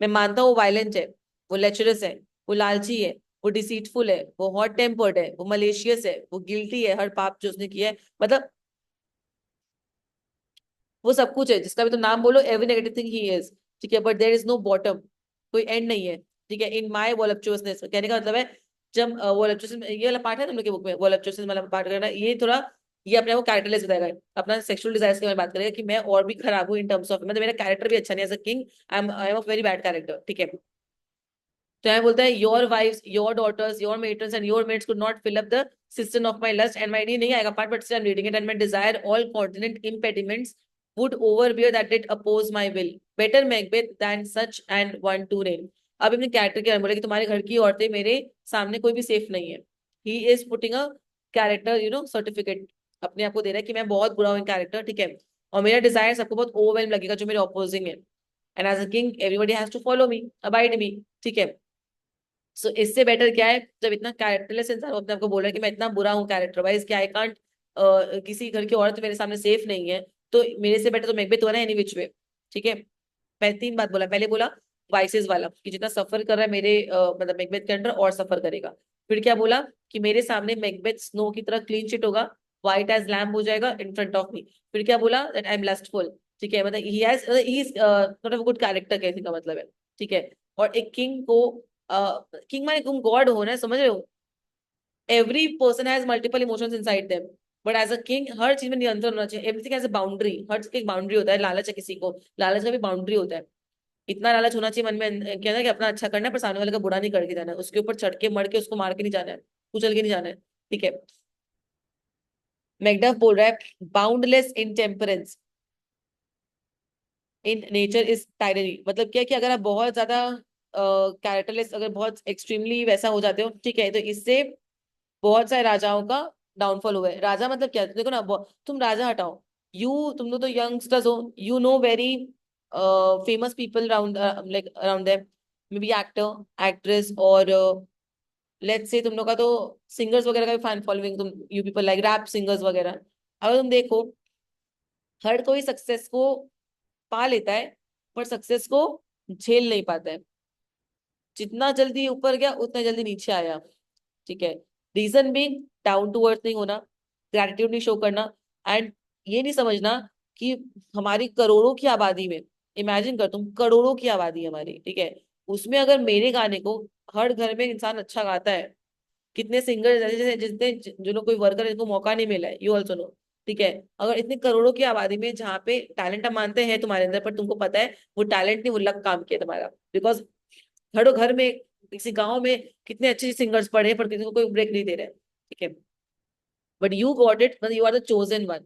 मैं मानता हूँ वो वायलेंट है, वो लेचरस है, वो लालची है, वो डिसीटफुल है, वो हॉट टेम्पर्ड है, वो मलेशियस है, वो गिल्टी है हर पाप जो उसने किया है। मतलब वो सब कुछ है जिसका भी तो नाम बोलो, every negative thing he is, ठीक है। But there is no bottom, कोई एंड नहीं है, ठीक है। इन माय वॉलपचुअसनेस, कहने का मतलब है जब वॉलपचुअसनेस, ये वाला पार्ट है तुम लोग के बुक में, वॉलपचुअसनेस वाला पार्ट करना, ये थोड़ा ये अपने आप को कैरेक्टरलेस बताएगा, अपना सेक्सुअल डिजायर्स के बारे में बात करेगा कि मैं और भी खराब हूँ इन टर्म्स ऑफ, मतलब मेरा कैरेक्टर भी अच्छा नहीं है as a king, I am a very bad character, ठीक है। तो यहाँ बोलता है your wives, your daughters, your matrons and your mates could not fill up the system of my lust and my, नहीं आएगा part but still I am reading it, and my desire all continent impediments would overbear that did oppose my will. Better Macbeth than such and one to reign. अब अपने character के बारे में बोला कि तुम्हारे घर की औरतें मेरे सामने कोई भी सेफ नहीं है। He is putting a character certificate, अपने आप को दे रहा है कि मैं बहुत बुरा हूँ कैरेक्टर, ठीक है। और मेरा डिजायर सबको बहुत ओवरवेलम लगेगा जो मेरे ऑपोजिंग है, and as a king everybody has to follow me, abide me, ठीक है। सो इससे बेटर क्या है जब इतना कैरेक्टरलेस इंसान अपने आपको बोल रहा है कि मैं इतना बुरा हूँ कैरेक्टर वाइज कि आई कांट, किसी घर की औरत मेरे सामने सेफ नहीं है, तो मेरे से बेटर तो मैकबेथ हुआ ना एनी विच वे, ठीक है। पहले तीन बात बोला, पहले बोला वाइसेस वाला कि जितना सफर कर रहा है मेरे मतलब मैकबेथ के अंडर और सफर करेगा। फिर क्या बोला कि मेरे सामने मैकबेथ स्नो की तरह क्लीन चिट होगा, व्हाइट एज लैम्ब हो जाएगा इन फ्रंट ऑफ मी। फिर क्या बोला दैट आई एम लस्टफुल, ठीक है, मतलब he is not a good character कहने का मतलब है, ठीक है। और एक किंग को, किंग माने तुम गॉड हो ना, समझ रहे हो। Every person has multiple emotions inside them, but as a king हर चीज में नियंत्रण होना चाहिए, एवरीथिंग हैज अ बाउंड्री, हर चीज की एक बाउंड्री होता है। लालच है किसी को, लालच का भी बाउंड्री होता है। इतना लालच होना चाहिए मन में क्या ना कि अपना अच्छा करना है पर सामने वाले का बुरा नहीं करके जाना है, उसके ऊपर चढ़ के मर के उसको मार के नहीं जाना है, कुचल के नहीं जाना है, ठीक है। मैकडफ बोल रहा है boundless in temperance in nature is tyranny, मतलब क्या है कि अगर आप बहुत ज्यादा कैरेक्टरलेस, अगर बहुत एक्सट्रीमली वैसा हो जाते हो, ठीक है, तो इससे बहुत सारे राजाओं का डाउनफॉल हुआ है। राजा मतलब क्या, देखो ना, तुम राजा हटाओ, तुम लोग तो यंगस्टर्स हो, you know very famous people around, like around them, maybe actor actress, और लेट्स से तुम लोग का तो सिंगर्स वगैरह का भी फैन फॉलोइंग, तुम you people like rap singers वगैरह। अगर तुम देखो हर कोई सक्सेस को पा लेता है पर सक्सेस को झेल नहीं पाता है, जितना जल्दी ऊपर गया उतना जल्दी नीचे आया, ठीक है। रीजन भी डाउन टू अर्थ नहीं होना, ग्रेटिट्यूड नहीं शो करना, एंड ये नहीं समझना कि हमारी करोड़ों की आबादी में, इमेजिन कर तुम, करोड़ों की आबादी है हमारी, ठीक है, उसमें अगर मेरे गाने को हर घर में इंसान अच्छा गाता है, कितने सिंगर जैसे जैसे जितने जो लोग कोई वर्कर जिनको मौका नहीं मिला है, यू ऑल्सो नो, ठीक है। अगर इतने करोड़ों की आबादी में जहाँ पे टैलेंट हम मानते हैं तुम्हारे अंदर, पर तुमको पता है वो टैलेंट नहीं, वो लक काम किया तुम्हारा, बिकॉज घरों घर में किसी गांव में कितने अच्छे सिंगर्स पढ़े पर किसी को कोई ब्रेक नहीं दे रहे, ठीक है। बट यू गॉट इट, मतलब you are the chosen one,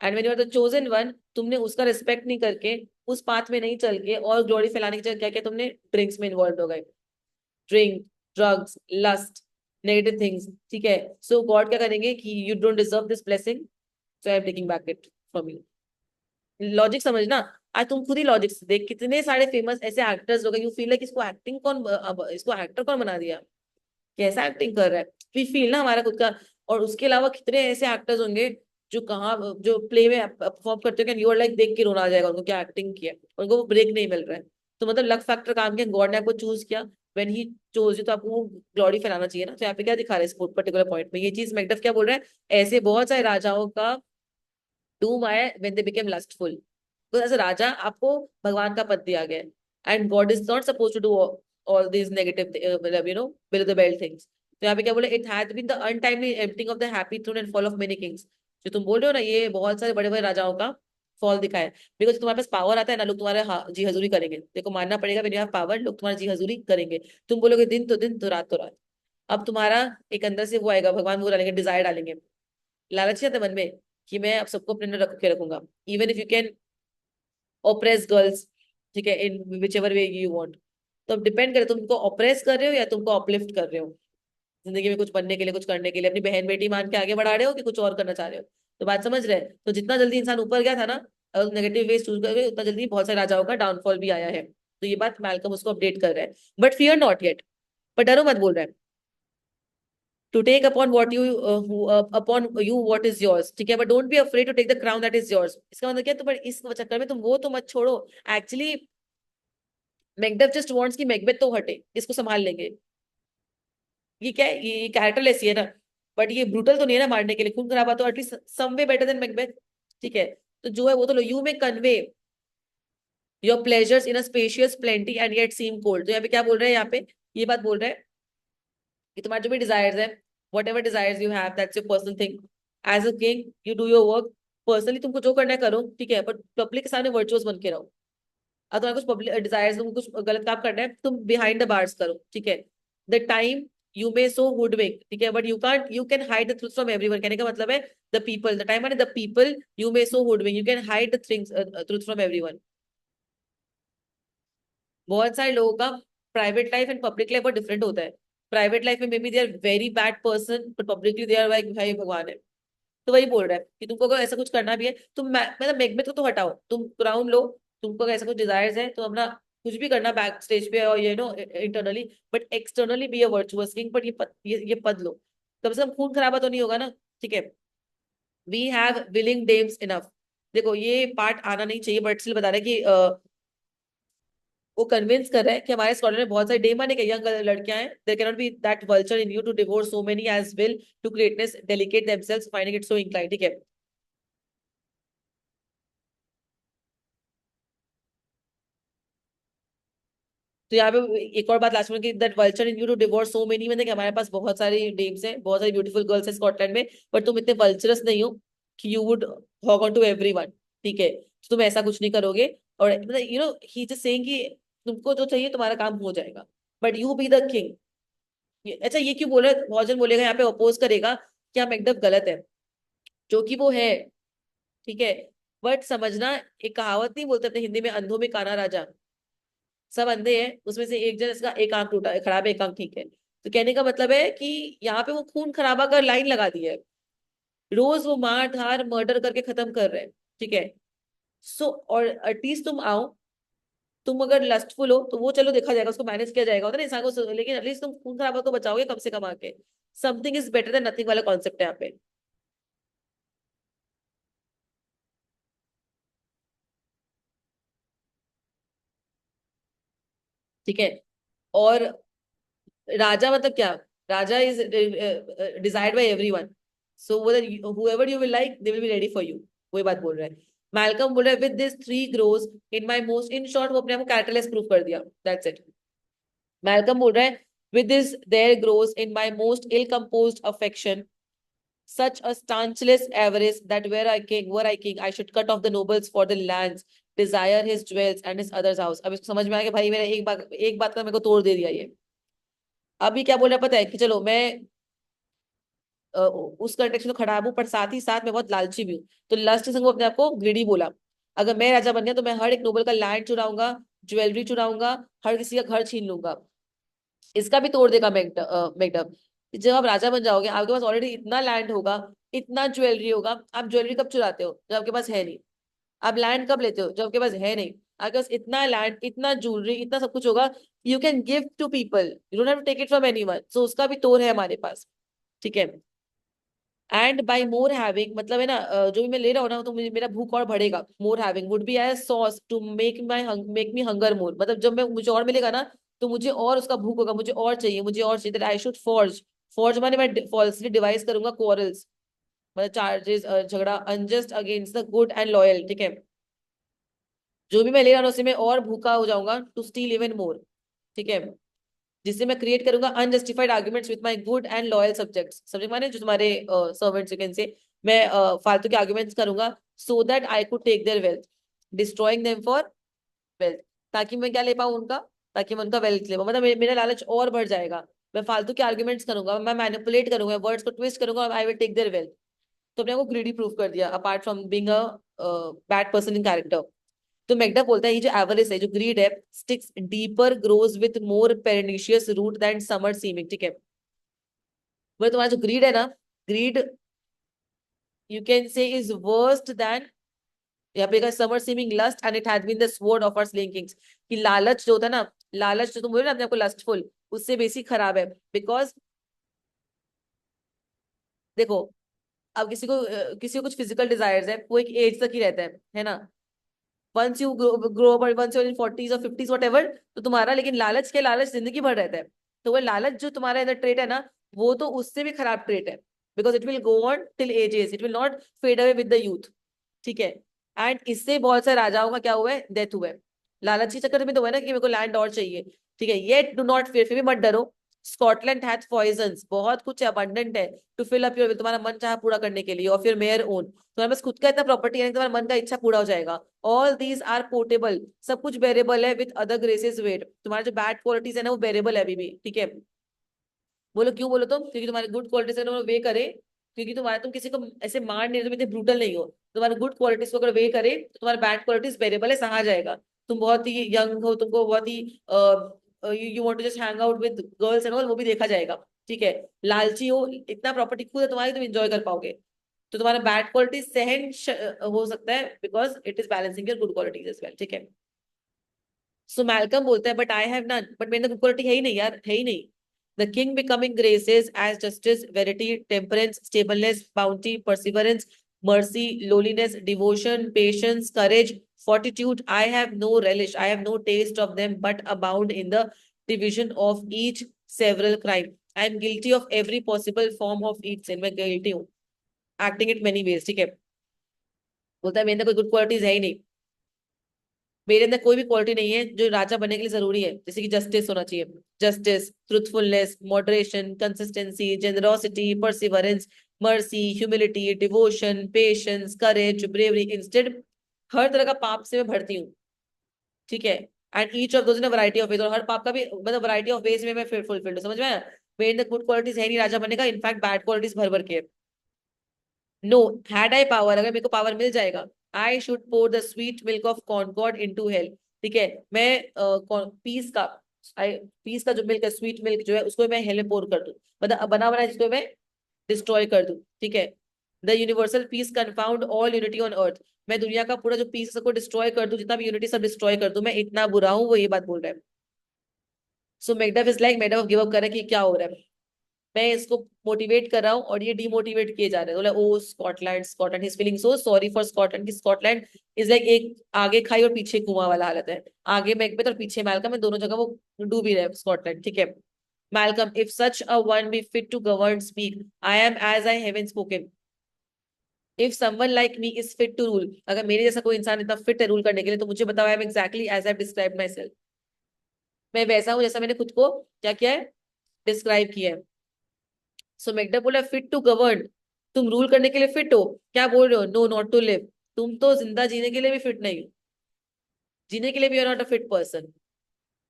and when you are the chosen one, तुमने उसका रिस्पेक्ट नहीं करके, उस पाथ में नहीं चल के और ग्लोरी फैलाने की जगह क्या किया तुमने, ड्रिंक्स में इन्वॉल्व हो गए, drink, drugs, lust, negative things, ठीक है। सो गॉड क्या करेंगे कि you don't deserve this blessing, so I am taking back it from you. Logic समझना, आज तुम खुद ही लॉजिक देख, कितने सारे फेमस ऐसे एक्टर्स हो गए, यू फील है कि इसको एक्टिंग कौन, अब इसको एक्टर कौन बना दिया, कैसा एक्टिंग कर रहा है, वी फील ना हमारा खुद का। और उसके अलावा कितने ऐसे एक्टर्स होंगे जो कहाँ, जो प्ले में परफॉर्म करते हैं, यू आर लाइक देख के रोना आ जाएगा उनको, क्या एक्टिंग किया, उनको वो ब्रेक नहीं मिल रहा है। तो मतलब लक फैक्टर काम किया, गॉड ने आपको चूज किया, व्हेन ही चोज यू, तो आपको वो ग्लोरी फैलाना चाहिए ना। तो यहाँ पे क्या दिखा रहा है इस पर्टिकुलर पॉइंट में, ये चीज मैकडफ क्या बोल रहा है, ऐसे बहुत सारे राजाओं का डूम आया व्हेन दे बिकेम लस्टफुल। तो एज अ राजा आपको भगवान का पद दिया गया है, and God is not suppose to do all these negative, मतलब बिलो द बेल्ट थिंग्स। तो यहाँ पे क्या बोले, it has been the untimely emptying of the happy throne and fall of many kings. जो तुम बोल रहे हो ना, ये बहुत सारे बड़े बड़े राजाओं का फॉल दिखाया है। बिकॉज तुम्हारे पास पावर आता है ना, लोग तुम्हारे जी हजूरी करेंगे। देखो मानना पड़ेगा, व्हेन यू हैव पावर लोग तुम्हारी जी हजूरी करेंगे। तुम बोलोगे दिन तो दिन तो रात तो रात। अब तुम्हारा एक अंदर से वो आएगा, भगवान वो डालेंगे, डिजायर डालेंगे, लालच आता है मन में कि मैं अब सबको अपने अंदर रख के रखूंगा, even if you can oppress girls, ठीक है, in whichever way you want. तो अब डिपेंड करे तुम उनको ऑपरेस कर रहे हो या तुमको अपलिफ्ट कर रहे हो, जिंदगी में कुछ बनने के लिए, कुछ करने के लिए, अपनी बहन बेटी मान के आगे बढ़ा रहे हो कि कुछ और करना चाह रहे हो। तो बात समझ रहे हैं? तो जितना जल्दी इंसान ऊपर गया था ना, अगर नेगेटिव वेज चूज करके, उतना जल्दी बहुत सारे राजाओं का डाउनफॉल भी आया है। तो ये बात मैल्कम उसको अपडेट कर रहा है। बट फियर नॉट येट, पर डरो मत बोल रहा है। To take upon what you upon you what is yours, ठीक है, but don't be afraid to take the crown that is yours. इसका मतलब क्या है, तो पर इस चक्कर में तुम वो तो मत छोड़ो। एक्चुअली मैकबेथ जस्ट वांट्स कि मैकबेथ तो हटे, इसको संभाल लेंगे। ये क्या है, ये कैरेक्टरलेस ही है ना, बट ये ब्रूटल तो नहीं है ना मारने के लिए, खून खराबा तो at least some way better than Macbeth. ठीक है, तो जो है वो तो लो, you may convey your pleasures in a spacious plenty and yet seem cold. तो यहाँ पे क्या बोल रहे हैं, यहाँ पे ये बात बोल रहे हैं कि तुम्हारे जो भी डिजायर्स है, whatever desires you have, that's your personal thing. As a king you do your work personally, तुमको जो करना है करो, ठीक है, बट पब्लिक के सामने वर्चुअस बन के रहो। अगर तुम्हारे कुछ पब्लिक डिजायर्स, तुमको कुछ गलत काम करना है, तुम बिहाइंड द बार्स करो, ठीक है। The time you may so hoodwink, ठीक है, but you can hide the truth from everyone. कहने का मतलब है द पीपल, द टाइम माने the people you may so hoodwink, you can hide the things truth from everyone. बहुत सारे लोगों का private life and public life बहुत डिफरेंट होता है। प्राइवेट लाइफ में maybe they are very bad person, but publicly they are like भाई भगवान है। तो वही बोल रहा है कि तुमको अगर ऐसा कुछ करना भी है, तुम मतलब मैकबेथ को तो हटाओ, तुम क्राउन लो। तुमको अगर ऐसा कुछ डिजायर्स है तो अपना कुछ भी करना बैक स्टेज पे और internally, but externally be a virtuous king. But ये पद लो, कम से कम खून खराबा तो नहीं होगा ना, ठीक है। We have willing dames enough. देखो ये पार्ट आना नहीं चाहिए, बट स्टिल बता रहे हैं कि वो कन्विंस कर रहे हैं कि हमारे स्कॉलर में बहुत सारे डेम आने के यंग लड़कियां हैं, there can not be that vulture in you to devour so many as will to greatness dedicate themselves finding it so inclined, ठीक है। तो यहाँ पे एक और बात लास्ट में कि that vulture in you to devour so many, मतलब कि हमारे पास बहुत सारी डेम्स हैं, बहुत सारी ब्यूटीफुल गर्ल्स हैं स्कॉटलैंड में, बट तुम इतने वल्चरस नहीं हो कि you would hog on to everyone, ठीक है। तो तुम ऐसा कुछ नहीं करोगे। और मतलब ही जस्ट सेइंग कि तुमको जो चाहिए तुम्हारा काम हो जाएगा, but you be the king. अच्छा ये क्यों बोल रहे हैं? बहुत जन बोलेगा यहाँ पे अपोज करेगा कि हाँ मैकडफ गलत है, जो कि वो है, ठीक है। बट समझना, एक कहावत नहीं बोलते अपने हिंदी में, अंधों में काना राजा। सब अंधे हैं, उसमें से एक जन इसका एक आंख टूटा है, खराब है, एक आंख ठीक है। तो कहने का मतलब है कि यहाँ पे वो खून खराबा कर लाइन लगा दी है, रोज वो मार धार मर्डर करके खत्म कर रहे हैं, ठीक है। सो और एटलीस्ट तुम आओ, तुम अगर लस्टफुल हो तो वो चलो देखा जाएगा, उसको मैनेज किया जाएगा, होता है ना इंसान को, लेकिन एटलीस्ट तुम खून खराबा तो बचाओगे कम से कम आके। Something is better than nothing वाला कॉन्सेप्ट है यहाँ पे, ठीक है। और राजा मतलब क्या? राजा is desired by everyone, so whoever you will like they will be ready for you। वही बात बोल रहा है। मैल्कम बोल रहा है with this three grows in my most, in short वो अपने आप को कैरेक्टरलेस प्रूव कर दिया, दैट्स इट। मैल्कम बोल रहा है with this there grows in my most ill composed affection such a stanchless avarice that were I king I should cut off the nobles for the lands, desire his jewels and his other's house। अब इसको समझ में आ गया भाई, मेरा एक बात का मेरे को तोड़ दे दिया ये। अभी क्या बोल रहा है पता है कि चलो मैं उस कंटेक्स्ट में तो खराब हूँ, पर साथ ही साथ मैं बहुत लालची भी हूँ। तो लास्ट संग वो अपने आप को ग्रीडी बोला। अगर मैं राजा बन गया तो मैं हर एक नोबल का लैंड चुराऊंगा, ज्वेलरी चुराऊंगा, हर किसी का घर छीन लूंगा। इसका भी तोड़ देगा मैकडम। जब आप राजा बन जाओगे, आपके पास ऑलरेडी इतना लैंड होगा, इतना ज्वेलरी होगा। आप ज्वेलरी कब चुराते हो? जब आपके पास है नहीं। आप लैंड कब लेते हो? जब आपके पास है नहीं। आपके पास इतना लैंड, इतना ज्वेलरी, इतना सब कुछ होगा, you can give to people, you don't have to take it from anyone. So उसका भी तोड़ है हमारे पास, ठीक है। एंड बाई मोर हैविंग मतलब है ना, जो भी मैं ले रहा हूँ ना, तो मुझे मेरा भूख और बढ़ेगा। More having would be as sauce to make me hunger more, मतलब जब मैं मुझे और मिलेगा ना, तो मुझे और उसका भूख होगा, मुझे और चाहिए, मुझे और चाहिए। That I should forge, forge माने मैं फॉल्सली डिवाइस करूंगा क्वारल्स, मतलब चार्जेस, झगड़ा, unjust against the good and loyal, ठीक है। जो भी मैं ले रहा हूँ उसी में और भूखा हो जाऊंगा, टू स्टील इवन मोर, ठीक है। जिससे मैं क्रिएट करूंगा unjustified arguments with my good and loyal subjects. Subject माने जो तुम्हारे सर्वेंट्स, यू कैन से। मैं फालतू के आर्ग्यूमेंट्स करूंगा so that I could take their wealth, destroying them for wealth, ताकि मैं क्या ले पाऊं उनका, ताकि मैं उनका वेल्थ ले पाऊं, मतलब मेरा लालच और बढ़ जाएगा, मैं फालतू के आर्ग्यूमेंट्स करूंगा, मैं मैनिपुलेट करूंगा, वर्ड्स को ट्विस्ट करूंगा और I will take their wealth. तो अपने आप को ग्रीडी प्रूव कर दिया apart from being a bad person in character. तो मैकडफ बोलता है ये जो एवरेज है, जो ग्रीड है, sticks deeper, grows with more pernicious root than summer seeming, ठीक है। वो तुम्हारा जो ग्रीड है ना, greed you can say is worst than, यहाँ पे summer seeming lust and it has been the sword of our slaying kings, कि लालच जो होता है ना, लालच जो तुम बोल रहे हो ना अपने आपको लस्टफुल, उससे बेसिक खराब है। बिकॉज देखो, अब किसी को कुछ फिजिकल डिजायर्स है, वो एक एज तक ही रहता है ना। Once you grow up, once you in 40s और 50s व्हाटएवर, तो तुम्हारा लेकिन लालच के, लालच जिंदगी भर रहता है। तो वो लालच जो तुम्हारे अंदर ट्रेट है ना, वो तो उससे भी खराब ट्रेट है, because it will go on till ages, it will not fade away with the youth, ठीक है। एंड इससे बहुत सारे राजाओं का क्या हुआ है, डेथ हुआ है, लालच के चक्कर में तो हुआ है ना, कि मेरे को लैंड और चाहिए, ठीक है। ये डू नॉट फियर, फिर भी मत डरो। स्कॉटलैंड हैथ पॉइजन्स, बहुत कुछ अबंडेंट है टू फिल अप योर, तुम्हारा मन चाह पूरा करने के लिए, और फिर मेयर ओन, तुम्हारे पास खुद का इतना प्रॉपर्टी है, तुम्हारा मन का इच्छा पूरा हो जाएगा। ऑल दीज आर पोर्टेबल, सब कुछ बेरेबल है विद अदर ग्रेसेस वेट, तुम्हारे जो बैड क्वालिटीज है ना वो बेरेबल है अभी भी, ठीक है। बोलो क्यों, बोलो तुम, क्योंकि तुम्हारी गुड क्वालिटीज है वे करे, क्योंकि तुम्हारे, तुम किसी को ऐसे मार नहीं रहे, तुम इतने ब्रूटल नहीं हो, तुम्हारे गुड क्वालिटीज को अगर वे करे तो तुम्हारे बैड क्वालिटीज वेरिएबल है, सहा जाएगा। तुम बहुत ही यंग हो, तुमको बहुत ही you want to just hang out with girls and all, वो भी देखा जाएगा, ठीक है। लालची हो, इतना प्रॉपर्टी खुद है तुम्हारी, तुम एंजॉय कर पाओगे, तो तुम्हारा बैड क्वालिटी सहन हो सकता है, because it is balancing your good qualities as well, ठीक है। सो मैल्कम बोलता है but I have none, but मेरे गुड क्वालिटी है ही नहीं यार, है ही नहीं। The king becoming graces as justice, verity, temperance, stableness, bounty, perseverance, mercy, lowliness, devotion, patience, courage, fortitude. I have no relish, I have no taste of them, but abound in the division of each several crime. I am guilty of every possible form of each sin. मैं guilty हूँ, acting it many ways, ठीक है। बोलता है मेरे अंदर कोई good qualities है ही नहीं, मेरे अंदर कोई भी क्वालिटी नहीं है जो राजा बनने के लिए जरूरी है, जैसे कि जस्टिस होना चाहिए, justice, truthfulness, moderation, consistency, generosity, perseverance, mercy, humility, devotion, patience, courage, bravery. Instead हर तरह का पाप से मैं भरती हूँ, ठीक है। And each of those in variety of ways, और हर पाप का भी मतलब वैरायटी ऑफ वेज में मैं फुलफिल्ड हूँ, समझ में आया? मेरे अंदर गुड क्वालिटीज है नहीं राजा बनने का, इनफैक्ट बैड क्वालिटीज भर भर के। नो, हैड आई पावर, अगर मेरे को पावर मिल जाएगा, I should pour the sweet milk of concord into hell, ठीक है। मैं पीस का, आई पीस का जो मिल्क है, स्वीट मिल्क जो है, उसको मैं हेल में पोर कर दूं, मतलब बना बना जिसको मैं डिस्ट्रॉय कर दूं, ठीक है। The universal peace confound all unity on earth, मैं दुनिया का पूरा जो पीस सबको डिस्ट्रॉय कर दूं, जितना भी यूनिटी सब डिस्ट्रॉय कर दूं, मैं इतना बुरा हूं, वो ये बात बोल रहा है। So Macduff is like, Macduff give up कर रहा है कि क्या हो रहा है, मैं इसको मोटिवेट कर रहा हूँ और ये डिमोटिवेट किए जा रहे हैं। बोला O Scotland, Scotland, he is feeling so sorry for Scotland, कि स्कॉटलैंड इज लाइक एक आगे खाई और पीछे कुआं वाला हालत है, आगे मैकबेथ और पीछे मैल्कम है, दोनों जगह वो डूब ही रहे स्कॉटलैंड, ठीक है। Malcolm, if such a one be fit to govern speak, I am as I have spoken, if someone like me is fit to rule, अगर मेरे जैसा कोई इंसान इतना फिट है रूल करने के लिए, तो मुझे बताओ, I am exactly as I describe myself, मैं वैसा हूँ जैसा मैंने खुद को क्या किया है, डिस्क्राइब किया है। सो मैकडफ बोला फिट टू गवर्न, तुम रूल करने के लिए फिट हो, क्या बोल रहे हो, नो नॉट टू लिव, तुम तो जिंदा जीने के लिए भी फिट नहीं हो, जीने के लिए भी are not a fit person,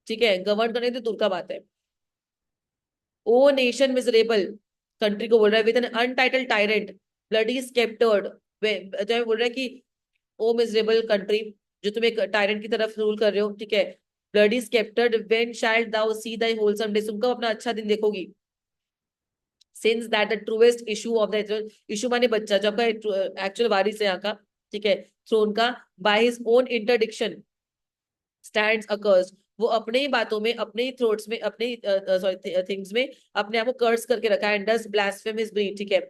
ठीक है, गवर्न करने तो दूर का बात है। ओ नेशन मिजरेबल, कंट्री को बोल रहा है, with an untitled tyrant, bloody sceptred, जो बोल रहा है कि ओ मिजरेबल कंट्री, जो तुम एक टायरेंट की तरफ रूल कर रहे हो, ठीक है, bloody sceptred, when shalt thou see thy wholesome day, तुम कब अपना अच्छा दिन देखोगी, since that the truest issue of the, issue माने बच्चा, जो आपका एक्चुअल वारिस है यहाँ का, ठीक है, थ्रोन का, by his own interdiction stands accursed, वो अपने ही बातों में, अपने ही थ्रोट्स में, अपने सॉरी थिंग्स में अपने आप को कर्स करके रखा है, and does blaspheme his breed, ठीक है।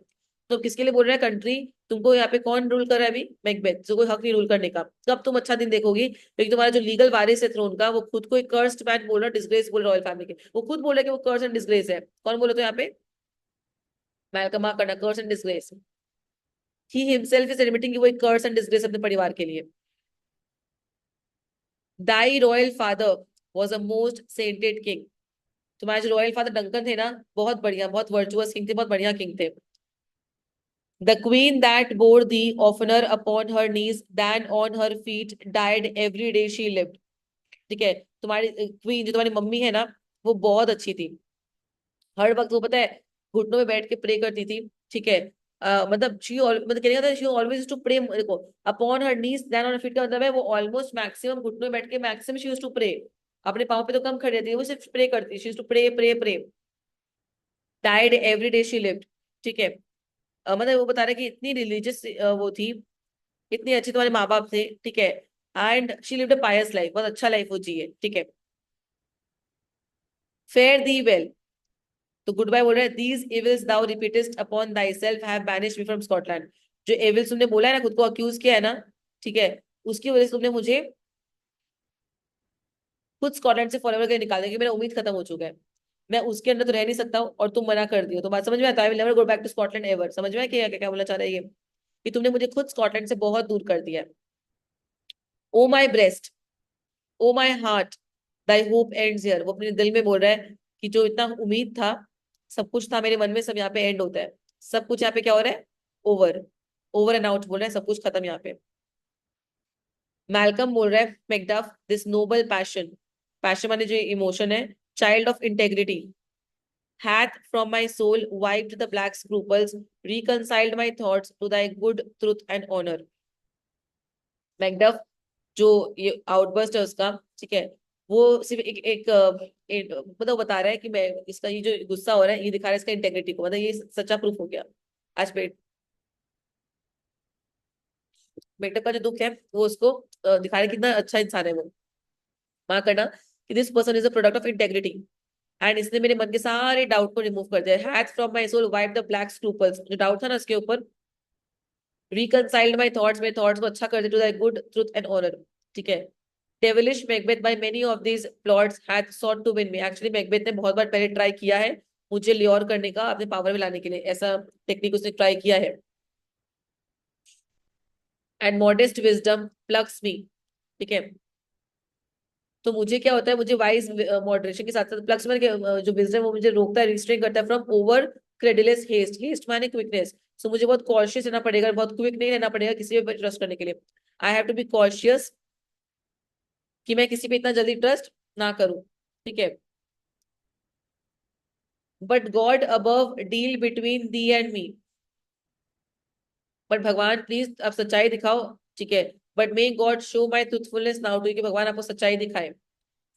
तो किसके लिए बोल रहा है कंट्री, तुमको यहाँ पे कौन रूल कर रहा है अभी, मैकबेथ, जो कोई हक नहीं रूल करने का, कब तुम अच्छा दिन देखोगी, क्योंकि तुम्हारा जो लीगल वारिस है थ्रोन का, वो खुद को एक कर्स्ड मैन बोल रहा है, डिसग्रेस बोल रॉयल फैमिली के, वो खुद बोल रहा है कि वो कर्स एंड डिसग्रेस है, कौन बोले तो यहाँ पे, मैल्कम आर्कना, curse and disgrace, he himself is admitting कि वो एक कर्स एंड डिसग्रेस अपने परिवार के लिए। Thy royal father was a most sainted king, तुम्हारे जो रॉयल फादर डंकन थे ना, बहुत बढ़िया, बहुत वर्चुअस किंग थे, बहुत बढ़िया किंग थे। The queen that bore thee oftener upon her knees than on her feet died every day she lived. ठीक है, तुम्हारी क्वीन जो तुम्हारी मम्मी है ना, वो बहुत अच्छी थी। हर वक्त वो पता है घुटनों में बैठ के प्रे करती थी। ठीक है, मतलब मतलब कहने का था शी ऑलवेज टू प्रे। देखो, upon her knees than on feet का मतलब है वो ऑलमोस्ट मैक्सिमम घुटनों में बैठ के maximum she used to pray. अपने पाँव पे तो कम खड़ी रहती है, वो सिर्फ प्रे करती, she used to pray pray pray. Died every day she lived. ठीक है, मतलब वो बता रहे कि इतनी रिलीजियस वो थी, इतनी अच्छी तुम्हारे माँ बाप थे। ठीक है, and she lived a pious life, बहुत अच्छा लाइफ वो जी है। ठीक है, फेयर दी वेल। तो गुड बाय बोल रहा है, these evils thou repeatest upon thyself have banished me from Scotland. जो एविल्स तुमने बोला है ना, खुद को अक्यूज किया है ना, ठीक है, उसकी वजह से तुमने मुझे खुद स्कॉटलैंड से फॉरएवर के लिए निकाल दिया, कि मेरा उम्मीद खत्म हो चुका है, मैं उसके अंदर तो रह नहीं सकता हूँ, और तुम मना कर दियो। तो बात समझ में आता है, I will never go back to Scotland ever. समझ में आया क्या क्या क्या बोलना चाह रहा है ये, कि तुमने मुझे खुद स्कॉटलैंड से बहुत दूर कर दिया है। O my breast, O my heart, thy hope ends here. वो अपने दिल में बोल रहा है कि जो इतना उम्मीद था, सब कुछ था मेरे मन में, सब यहाँ पे एंड होता है। सब कुछ यहाँ पे क्या हो रहा है, ओवर, ओवर एंड आउट बोल रहा है, सब कुछ खत्म यहाँ पे। मैल्कम बोल रहा है, Macduff this Nobel passion, passion माने जो इमोशन है, child of integrity, hath from my soul wiped the black scruples, reconciled my thoughts to thy good truth and honor। Macduff जो ये आउटबर्स्ट है उसका, ठीक है, वो सिर्फ मतलब बता रहा है कि मैं इसका ये जो गुस्सा हो रहा है, ये दिखा रहा है इसका इंटेग्रिटी को, मतलब ये सच्चा प्रूफ हो गया आज पे। मेकअप का जो दुख है वो उसको दिखा रहा है कितना अच्छा इंसान है वो। माँ करना कि this person is a product of integrity, and इसने मेरे मन के सारे डाउट को रिमूव कर दिया। Hath from my soul wipe the black scruples, जो डाउट था ना उसके ऊपर, रिकनसाइल्ड माय थॉट्स, मेरे थॉट्स को अच्छा कर दिया, to the good truth and honour. ठीक है, devilish Macbeth by many of these plots had sought to win me। Actually Macbeth ने बहुत बार पहले ट्राई किया है मुझे ल्योर करने का, अपने पावर में लाने के लिए, ऐसा टेक्निक उसने ट्राई किया है। एंड मॉडेस्ट विजडम प्लग्स मी। ठीक है, तो मुझे क्या होता है, मुझे वाइज मॉडरेशन के साथ साथ प्लग्स में जो विजडम वो मुझे रोकता है, रिस्ट्रेन करता है फ्रॉम ओवर क्रेडिलस हेस्ट। हेस्ट माने क्विकनेस, सो मुझे बहुत कॉशियस रहना पड़ेगा, बहुत क्विक नहीं रहना पड़ेगा किसी पे ट्रस्ट करने के लिए। I have to be cautious, कि मैं किसी पे इतना जल्दी ट्रस्ट ना करूं। ठीक है, but God above deal between thee and me. But भगवान प्लीज आप सच्चाई दिखाओ। ठीक है, but may God show my truthfulness now to, कि भगवान आपको सच्चाई दिखाए।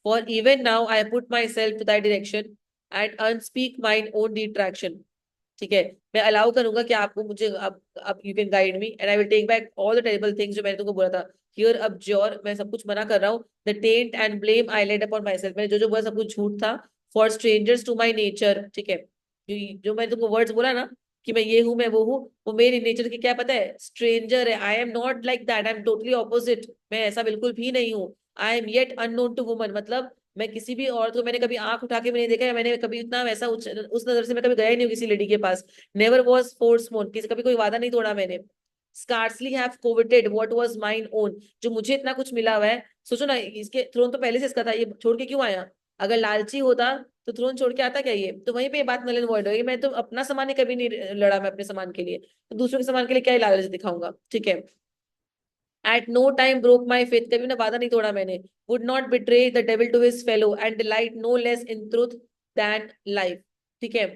For even now I put myself to that direction and unspeak my own detraction. ठीक है, मैं अलाउ करूंगा कि आपको मुझे अब you can guide me, and I will take back all the terrible things जो मैंने तुमको बोला था। हियर अब ज्योर, मैं सब कुछ मना कर रहा हूँ। The taint and blame I laid upon myself, मैंने जो जो बोला सब कुछ झूठ था। For strangers to my nature. ठीक है, जो मैंने तुमको वर्ड्स बोला ना, कि मैं ये हूं मैं वो हूँ, वो मेरे नेचर की क्या पता है, स्ट्रेंजर है। I am not like that, I am totally opposite, मैं ऐसा बिल्कुल भी नहीं हूँ। I am yet unknown to woman, मतलब मैं किसी भी औरत को मैंने कभी आंख उठा के भी नहीं देखा है, मैंने कभी इतना वैसा उस नजर से मैं कभी गया ही नहीं हूँ किसी लेडी के पास। नेवर वॉज फोर्स मोन, किसी कभी कोई वादा नहीं तोड़ा मैंने। Scarcely have coveted what was mine own, जो मुझे इतना कुछ मिला हुआ है। सोचो ना, इसके थ्रोन तो पहले से इसका था, ये छोड़ के क्यों आया? अगर लालची होता तो थ्रोन छोड़ के आता क्या? ये तो वहीं पे ये बात नल एंड वॉइड होगी। मैं तो अपना सामान ही कभी नहीं लड़ा, मैं अपने सामान के लिए, तो दूसरों के सामान के लिए क्या ही लालच दिखाऊंगा। ठीक है, at no time broke my faith, कभी ना वादा नहीं तोड़ा मैंने। Would not betray the devil to his fellow and delight no less in truth than life. ठीक है,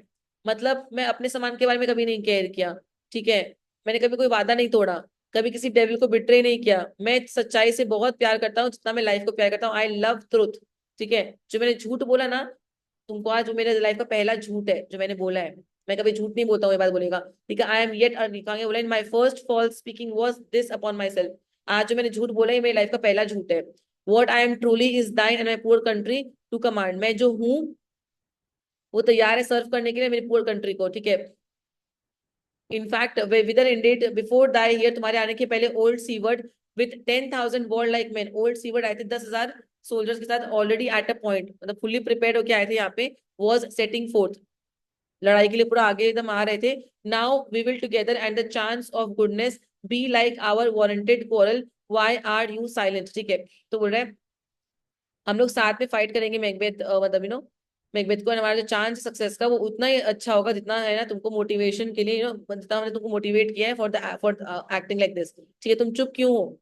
मतलब मैं अपने सामान के बारे में कभी नहीं केयर किया। ठीक है, मैंने कभी कोई वादा नहीं तोड़ा, कभी किसी डेविल को बिट्रे नहीं किया। मैं सच्चाई से बहुत प्यार करता हूँ जितना मैं लाइफ को प्यार करता हूँ। I love truth. ठीक है, जो मैंने झूठ बोला ना तुमको आज, वो मेरे लाइफ का पहला झूठ है जो मैंने बोला है। मैं कभी झूठ नहीं बोलता हूँ, ये बात बोलेगा। ठीक है, आई एम येट बोला, in my first false speaking was this upon myself. आज जो मैंने झूठ बोला है, मेरी लाइफ का पहला झूठ है। What I am truly is thine and my poor country to command, मैं जो हूँ वो तैयार है सर्व करने के लिए मेरी पुअर कंट्री को। ठीक है, in fact whither indeed before thy here, तुम्हारे आने के पहले old Siward with 10,000 warlike man. Old Siward आए थे 10,000 सोल्जर्स के साथ, ऑलरेडी एट अ पॉइंट, मतलब फुल्ली प्रिपेयर्ड होके आए थे यहाँ पे। वॉज सेटिंग फोर्थ, लड़ाई के लिए पूरा आगे एकदम आ रहे थे। Now we will together and the chance of goodness be like our warranted quarrel, why are you silent. ठीक है, तो बोल रहे हैं हम लोग साथ में फाइट करेंगे मैकबेथ, मतलब मैकबेथ को हमारा जो चांस सक्सेस का वो उतना ही अच्छा होगा जितना है ना तुमको मोटिवेशन के लिए, जितना हमने तुमको मोटिवेट किया है फॉर एक्टिंग लाइक दिस। ठीक है, तुम चुप क्यों हो?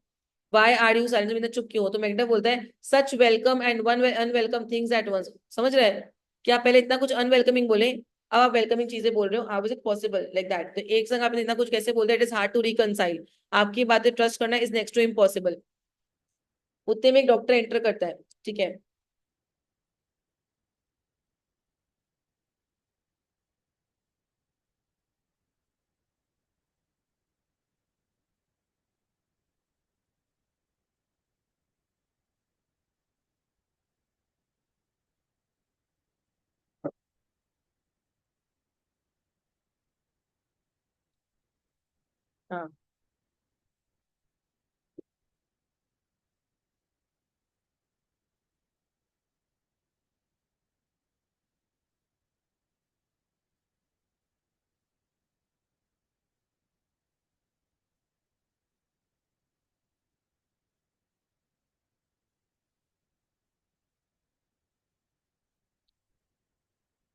वाई आर यू साइलेंट, तुम चुप क्यों हो? तो मैकबेथ बोलता है such welcome and one unwelcome things at once. समझ रहे हैं? कि आप पहले इतना कुछ अनवेलकमिंग बोले, अब आप वेलकमिंग चीजें बोल रहे हो। How is it possible like that? तो एक संग आपने इतना कुछ कैसे बोलते हैं? It is hard to reconcile. आपकी बातें ट्रस्ट करना इज नेक्स्ट टू इम्पॉसिबल। उतने में एक डॉक्टर एंटर करता है। ठीक है। हाँ,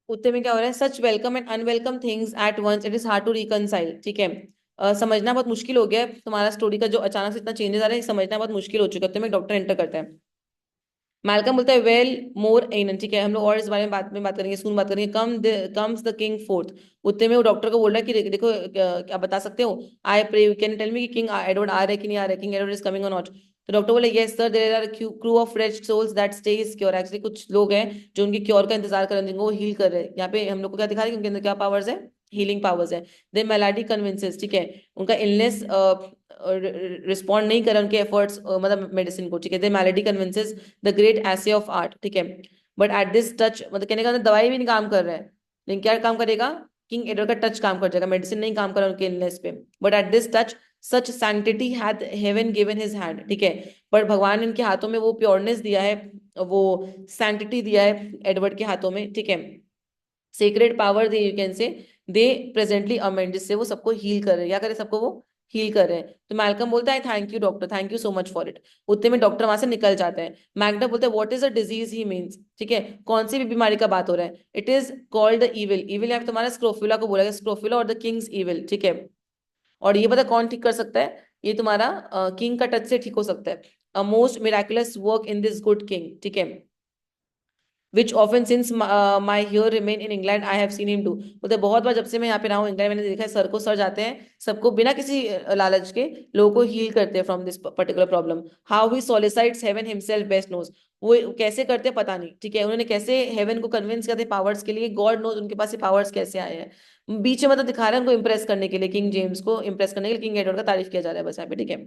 उतने में क्या हो रहा है? Such welcome and unwelcome things at once it is hard to reconcile. ठीक है। समझना बहुत मुश्किल हो गया है तुम्हारा स्टोरी का, जो अचानक से इतना चेंजेस आ रहा है, ये समझना बहुत मुश्किल हो चुका है। तो में डॉक्टर एंटर करता है। मैल्कम बोलता है वेल मोर एनन। ठीक है, हम लोग और इस बारे में बात करेंगे, सुन बात करेंगे। Comes the king fourth. उतने में वो डॉक्टर को बोल रहा है कि देखो क्या बता सकते हो? I pray can tell me कि किंग एडवर्ड आ रहा है कि नहीं आ रहा है, किंग एडवर्ड इज कमिंग और नॉट? तो डॉक्टर बोले yes sir there are crew of red souls that stay his cure. Actually कुछ लोग हैं जो उनके क्योर का इंतजार कर रहे हैं, जिनको वो हील कर रहे हैं। यहाँ पे हम लोग को क्या दिखा रहे हैं कि उनके अंदर क्या पावर्स है? हीलिंग पावर्स है। दे मेलाडी कन्विंसेस। ठीक है, उनका इलनेस रिस्पॉन्ड नहीं कर रहा उनके एफर्ट्स, मतलब मेडिसिन को। ठीक है, their malady convinces the great assay of art. ठीक है, बट एट दिस टच, मतलब कहने का मतलब दवाई भी नहीं काम कर रहा है, लेकिन क्या काम करेगा? किंग एडवर्ड का टच काम कर जाएगा, मेडिसिन नहीं काम कर रहा उनके इलनेस पे। But at this touch such sanctity had heaven given his hand. ठीक है, पर भगवान ने इनके हाथों में वो प्योरनेस दिया है, वो सैंक्टिटी दिया है एडवर्ड के हाथों में। ठीक है, sacred power they you can से, दे प्रेजेंटली अमेंड, जिससे वो सबको हील कर रहे हैं। क्या करे? सबको वो हील कर रहे हैं। तो मैल्कम बोलता है thank you doctor, thank you so much for it. उतने में डॉक्टर वहां से निकल जाते हैं। मैगडा बोलता है what is a disease he means. ठीक है, कौन सी भी बीमारी का बात हो रहा है? It is called the evil. Evil यहाँ पे तुम्हारा स्क्रोफुला को बोला गया, स्क्रोफुला और द किंग्स इविल। ठीक है, और ये पता कौन ठीक कर सकता है? ये तुम्हारा किंग का टच से ठीक हो सकता है। A most miraculous work in this good king. ठीक है, which often since my here remain in England I have seen him do. बोलते बहुत बार जब से मैं यहाँ पे रहा हूँ इंग्लैंड, मैंने देखा है सर को, सर जाते हैं सबको बिना किसी लालच के, लोगों को हील करते हैं from this particular problem. How he solicits heaven himself best knows. वो कैसे करते हैं पता नहीं। ठीक है, उन्होंने कैसे हेवन को कन्विंस करते पावर्स के लिए, गॉड नोज उनके पास ये पावर्स कैसे आए हैं। बीच में मतलब दिखा रहे हैं उनको इंप्रेस करने के लिए, किंग जेम्स को इंप्रेस करने के लिए किंग एडवर्ड का तारीफ किया जा रहा है बस यहाँ पे। ठीक है,